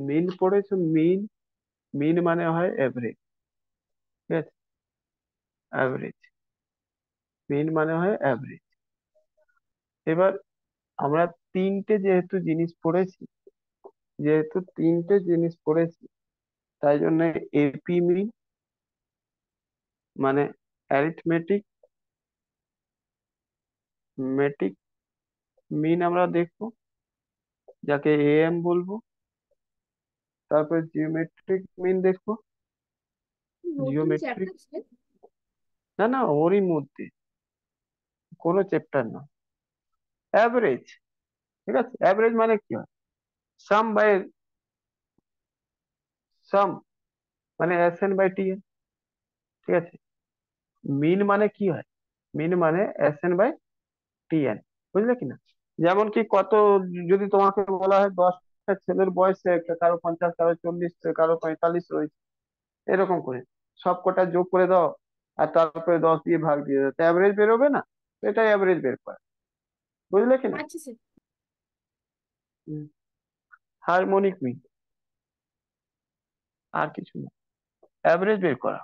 মিন পড়েছো? মিন, মিন মানে হয় এভারেজ, ঠিক আছে? অ্যাভারেজ, মিন মানে হয় অ্যাভারেজ। এবার আমরা তিনটে জিনিস পড়েছি, তাই জন্য এপি মিন মানে অ্যারিথমেটিক মেটিক মিন আমরা দেখবো, যাকে এএম বলবো। তারপরে জিওমেট্রিক মিন দেখবো, নতুন জিওমেট্রিক, চ্যাপ্টার ছিল? না না ওরই মধ্যে, কোনো চ্যাপ্টার না। অ্যাভারেজ, ঠিক আছে? অ্যাভারেজ মানে কি হয়? সাম বাই সাম মানে S N by T N, ঠিক আছে? মিন মানে কি হয়? মিন মানে S N by T N, বুঝলে কিনা? যেমন কি কত, যদি তোমাকে বলা হয় 10টা ছেলের বয়সে কারো 50, কারো 40, কারো 45 রয়েছে, এরকম করে সব কটা যোগ করে দাও আর তারপরে 10 দিয়ে ভাগ দিয়ে দাও, অ্যাভারেজ বেরোবে না? তো এটাই অ্যাভারেজ বের করে, বুঝলে কিনা? আচ্ছা স্যার। হারমোনিক মিন, আর কিছু না, অ্যাভারেজ বের করা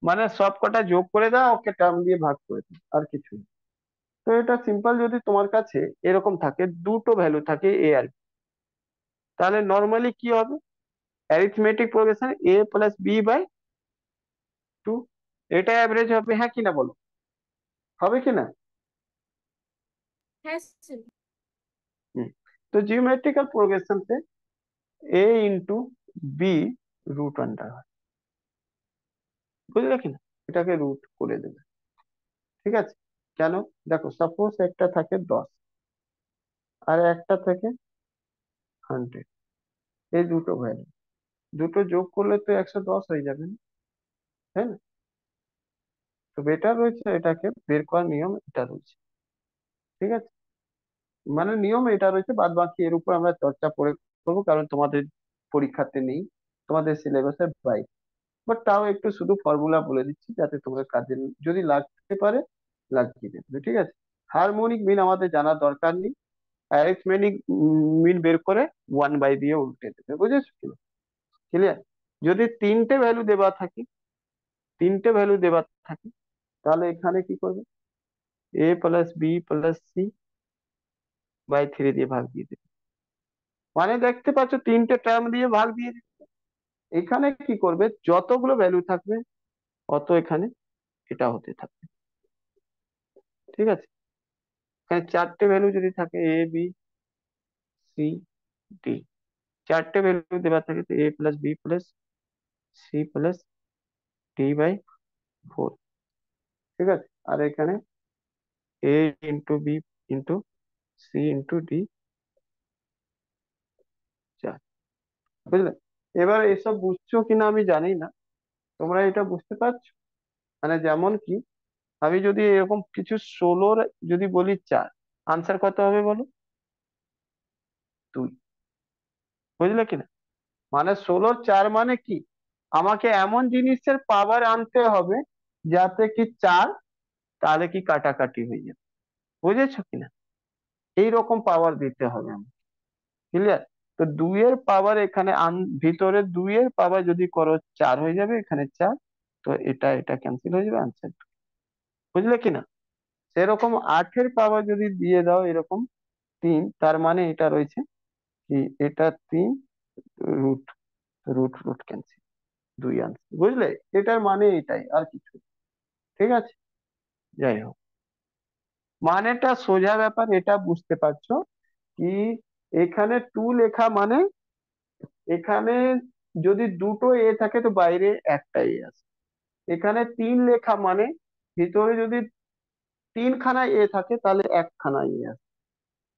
মানে সব কটা যোগ করে দাও, ওকে টার্ম দিয়ে ভাগ করে দাও, আর কিছু না। তো এটা সিম্পল, যদি তোমার কাছে এরকম থাকে দুটো ভ্যালু থাকে এ আর বি, তাহলে নর্মালি কি হবে? Arithmetic progression A plus B by 2, এটা অ্যাভারেজ হবে, হ্যাঁ কিনা বলো? হবে কিনা? হ্যাঁ স্যার। হুম। তো জিওমেট্রিক্যাল প্রোগ্রেশন से এ ইন্টু বি রুট আন্ডার হয়, বুঝলে কিনা? এটাকে রুট করে দেবে, ঠিক আছে? কেন? দেখো সাপোজ একটা থাকে 10 আর একটা থাকে 100, এই দুটো ভ্যালু, দুটো যোগ করলে তো 110 হয়ে যাবে না, তাই না? তো বেটার রয়েছে এটাকে বের করার নিয়ম এটা রয়েছে, ঠিক আছে? মানে নিয়ম এটা রয়েছে, বাদ বাকি এর উপর আমরা চর্চা করে করবো, কারণ তোমাদের পরীক্ষাতে নেই, তোমাদের সিলেবাসের বাইরে। বাট তাও একটু শুধু ফর্মুলা বলে দিচ্ছি যাতে তোমার কাজে যদি লাগতে পারে লাগিয়ে দেবে, ঠিক আছে? হারমোনিক মিন আমাদের জানার দরকার নেই, অ্যারিথমেটিক মিন বের করে 1 বাই দিয়ে উল্টে দেবে, বুঝেছো কি? ক্লিয়ার? যদি তিনটে ভ্যালু দেওয়া থাকে তাহলে এখানে কি করবে? A plus B plus C by 3 দিয়ে ভাগ দিয়ে দেবে, মানে দেখতে পাচ্ছ তিনটে টার্ম দিয়ে ভাগ দিয়ে দিবে। এখানে কি করবে? যতগুলো ভ্যালু থাকবে অত এখানে এটা হতে থাকবে, ঠিক আছে? এখানে চারটে ভ্যালু যদি থাকে এ বি সি ডি, চারটে ভ্যালু দেওয়া থাকে তো A plus B plus C plus D by 4, ঠিক আছে? আর এখানে A into B into C into D, 4, বুঝলে? এবার এসব বুঝছো কিনা আমি জানি না, তোমরা এটা বুঝতে পারছো? মানে যেমন কি আমি যদি এরকম কিছু 16 যদি বলি 4, আনসার কত হবে বলো? 2, বুঝলে কিনা? মানে 16 4 মানে কি, আমাকে এমন জিনিসের পাওয়ার আনতে হবে যাতে কি 4, তাহলে কি কাটাকাটি হয়ে যাবে, বুঝেছো কিনা? এইরকম পাওয়ার দিতে হবে আমাকে, ক্লিয়ার? তো 2 এর পাওয়ার এখানে ভিতরে 2 এর পাওয়ার যদি করো 4 হয়ে যাবে, এখানে 4, তো এটা এটা ক্যান্সেল হয়ে যাবে, আনসার। বুঝলে কিনা? সেরকম 8-এর পাওয়ার যদি দিয়ে দাও এরকম 3, তার মানে এটা রয়েছে কি, এটা 3, root root root cancel, 2 answer, বুঝলে? এটার মানে এটাই, আর কিছু না, ঠিক আছে? যাই হোক, মানেটা সোজা ব্যাপার, এটা বুঝতে পারছো কি? এখানে 2 লেখা মানে এখানে যদি দুটো এ থাকে তো বাইরে একটা এ আছে। এখানে 3 লেখা মানে ভিতরে যদি 3খানা এ থাকে তাহলে একখানা এ আছে।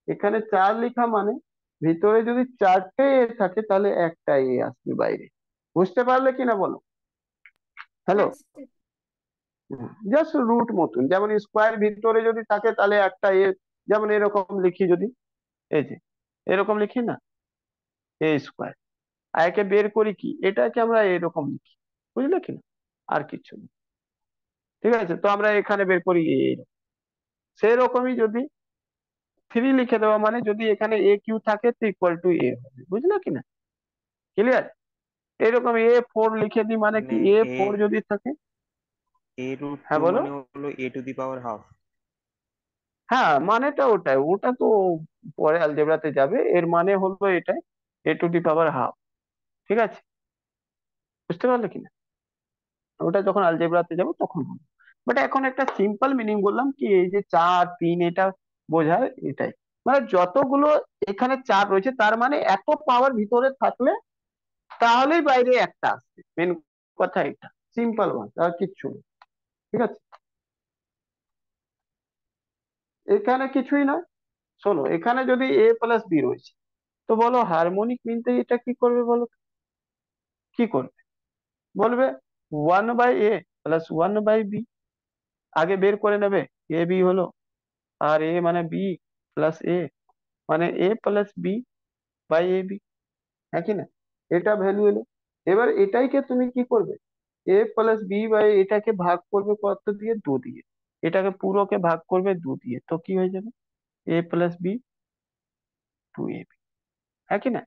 এখানে 4 লেখা মানে ভিতরে যদি 4টে এ থাকে তাহলে একটা এ আসবে বাইরে। বুঝতে পারলে কিনা বলো? হ্যালো। হ্যাঁ স্যার। জাস্ট রুট মতন, যেমন স্কোয়ার ভিতরে যদি থাকে তাহলে একটা এ, যেমন এরকম লিখি যদি, এই যে এরকম লিখি না, এ স্কোয়ার। আর একে বের করি কি, এটাকে আমরা এরকম লিখি, বুঝলে কিনা, আর কিছু না। ঠিক আছে, তো আমরা এখানে বের করি এ, সেরকমই যদি 3 লিখে দেওয়া মানে যদি এখানে এ কিউ থাকে তো ইকুয়াল টু এ হবে, বুঝলে কিনা, ক্লিয়ার? এরকম A4 লিখে দিই মানে কি, মানে A4 যদি থাকে। এ রুট হ্যাঁ টু বলো। মানে হলো এ টু দি পাওয়ার হাফ। হ্যাঁ মানেটা ওটাই, ওটা তো পরে অ্যালজেব্রাতে যাবে, এর মানে হলো এটাই, A⁻²। ঠিক আছে, বুঝতে পারলে কিনা? ওটা যখন অ্যালজেব্রাতে যাবো তখন বলবো। বাট এখন একটা সিম্পল মিনিং বললাম কি, এই যে 4 3 এটা বোঝায় এটাই, মানে যতগুলো এখানে 4 রয়েছে তার মানে এত পাওয়ার ভিতরে থাকলে তাহলেই বাইরে একটা আসবে, মেন কথা এটা, সিম্পল ওয়ান, আর কিচ্ছু না। ঠিক আছে, এখানে কিছুই না। শোনো, এখানে যদি A+B রয়েছে তো বলো হারমোনিক মিনতে এটা কি করবে বলো, কি করবে? বলবে 1/A+1/B, আগে বের করে নেবে AB হলো, আর A মানে B+A, মানে A+B/AB, হ্যাঁ কি না? এটা ভ্যালু এলো। এবার এটাইকে তুমি কি করবে, A+B/, এটাকে ভাগ করবে কত দিয়ে, 2 দিয়ে। এটাকে পুরোকে ভাগ করবে 2 দিয়ে, তো কি হয়ে যাবে, A+B/2AB, হ্যাঁ কি না?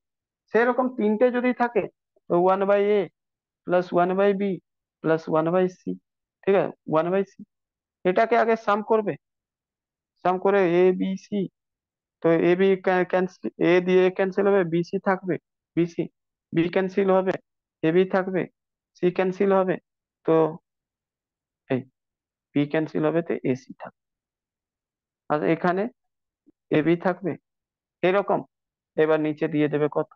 সেরকম 3টে যদি থাকে তো 1/A+1/B+1/C, ঠিক আছে, 1/C। এটাকে আগে সাম করবে, সাম করে ABC, তো AB ক্যান্সেল, A দিয়ে ক্যান্সেল হবে, BC থাকবে, BC, B ক্যান্সেল হবে, AB থাকবে, C ক্যান্সেল হবে, তো এই B ক্যান্সেল হবে, তো AC থাকবে। আর এখানে AB থাকবে এরকম। এবার নিচে দিয়ে দেবে কত,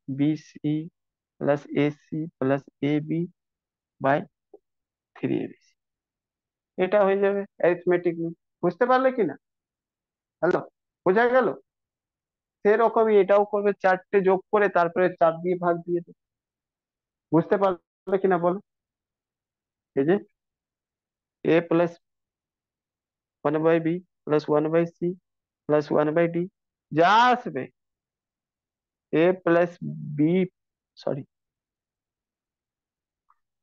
BC+AC+AB/3ABC, এটা হয়ে যাবে অ্যারিথমেটিক মিন। বুঝতে পারলে কিনা? হ্যালো, বোঝা গেল? সেরকমই এটাও করবে, 4টে যোগ করে তারপরে 4 দিয়ে ভাগ দিয়ে দেবে। বুঝতে পারলে কিনা বলো? এই যে A+1/B+1/C+1/D, যা আসবে A+B, সরি,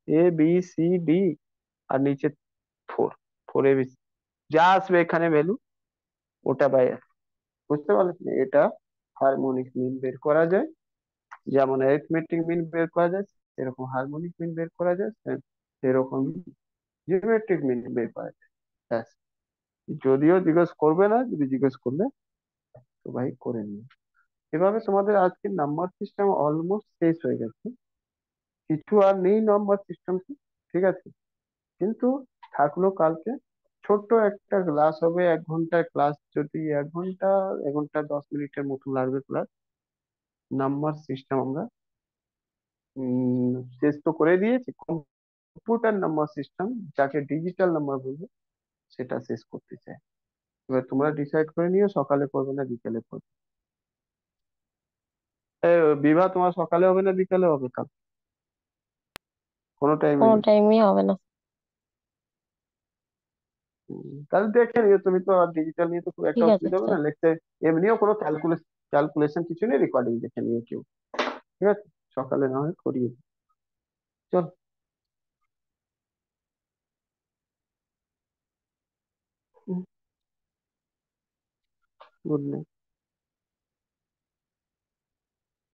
ABCD, আর নিচে 4 ABC, যা আসবে এখানে ভ্যালু ওটা বাই আছে। বুঝতে পারলে কিনা? এটা হারমোনিক মিন বের করা যায়, যেমন অ্যারিথমেটিক মিন বের করা যায় সেরকম হারমোনিক মিন বের করা যায়, সেরকম জিওমেট্রিক মিন বের করা যায়। ব্যাস। যদিও জিজ্ঞেস করবে না, যদি জিজ্ঞেস করলে তো ভাই করে নিও। এভাবে তোমাদের আজকের নাম্বার সিস্টেম অলমোস্ট শেষ হয়ে গেছে, কিছু আর নেই নাম্বার সিস্টেম। ঠিক আছে, কিন্তু থাকলো কালকে ছোট্ট একটা ক্লাস হবে, 1 ঘন্টার ক্লাস, যদি 1 ঘন্টা 1 ঘন্টা 10 মিনিটের মতো লাগবে ক্লাস। নাম্বার সিস্টেম আমরা শেষ তো করে দিয়েছি, কম্পিউটার নাম্বার সিস্টেম, যাকে ডিজিটাল নাম্বার বলবো, সেটা শেষ করতে চাই। এবার তোমরা ডিসাইড করে নিও সকালে করবে না বিকেলে করবে। এ, বিভা, তোমার সকালে হবে না বিকালে হবে কাল? কোনো টাইমে কোনো নেই? টাইমই হবে না। তাহলে দেখে নিও, তুমি তো ডিজিটাল নিয়ে তো খুব একটা ঠিক আছে অসুবিধা হবে না স্যার। লিখতে, এমনিও কোনো ক্যালকুলেশন কিছু নেই, রেকর্ডিং দেখে নিও কেউ। ঠিক আছে, সকালে না হয় করিয়ে দিও। চল, গুড নাইট।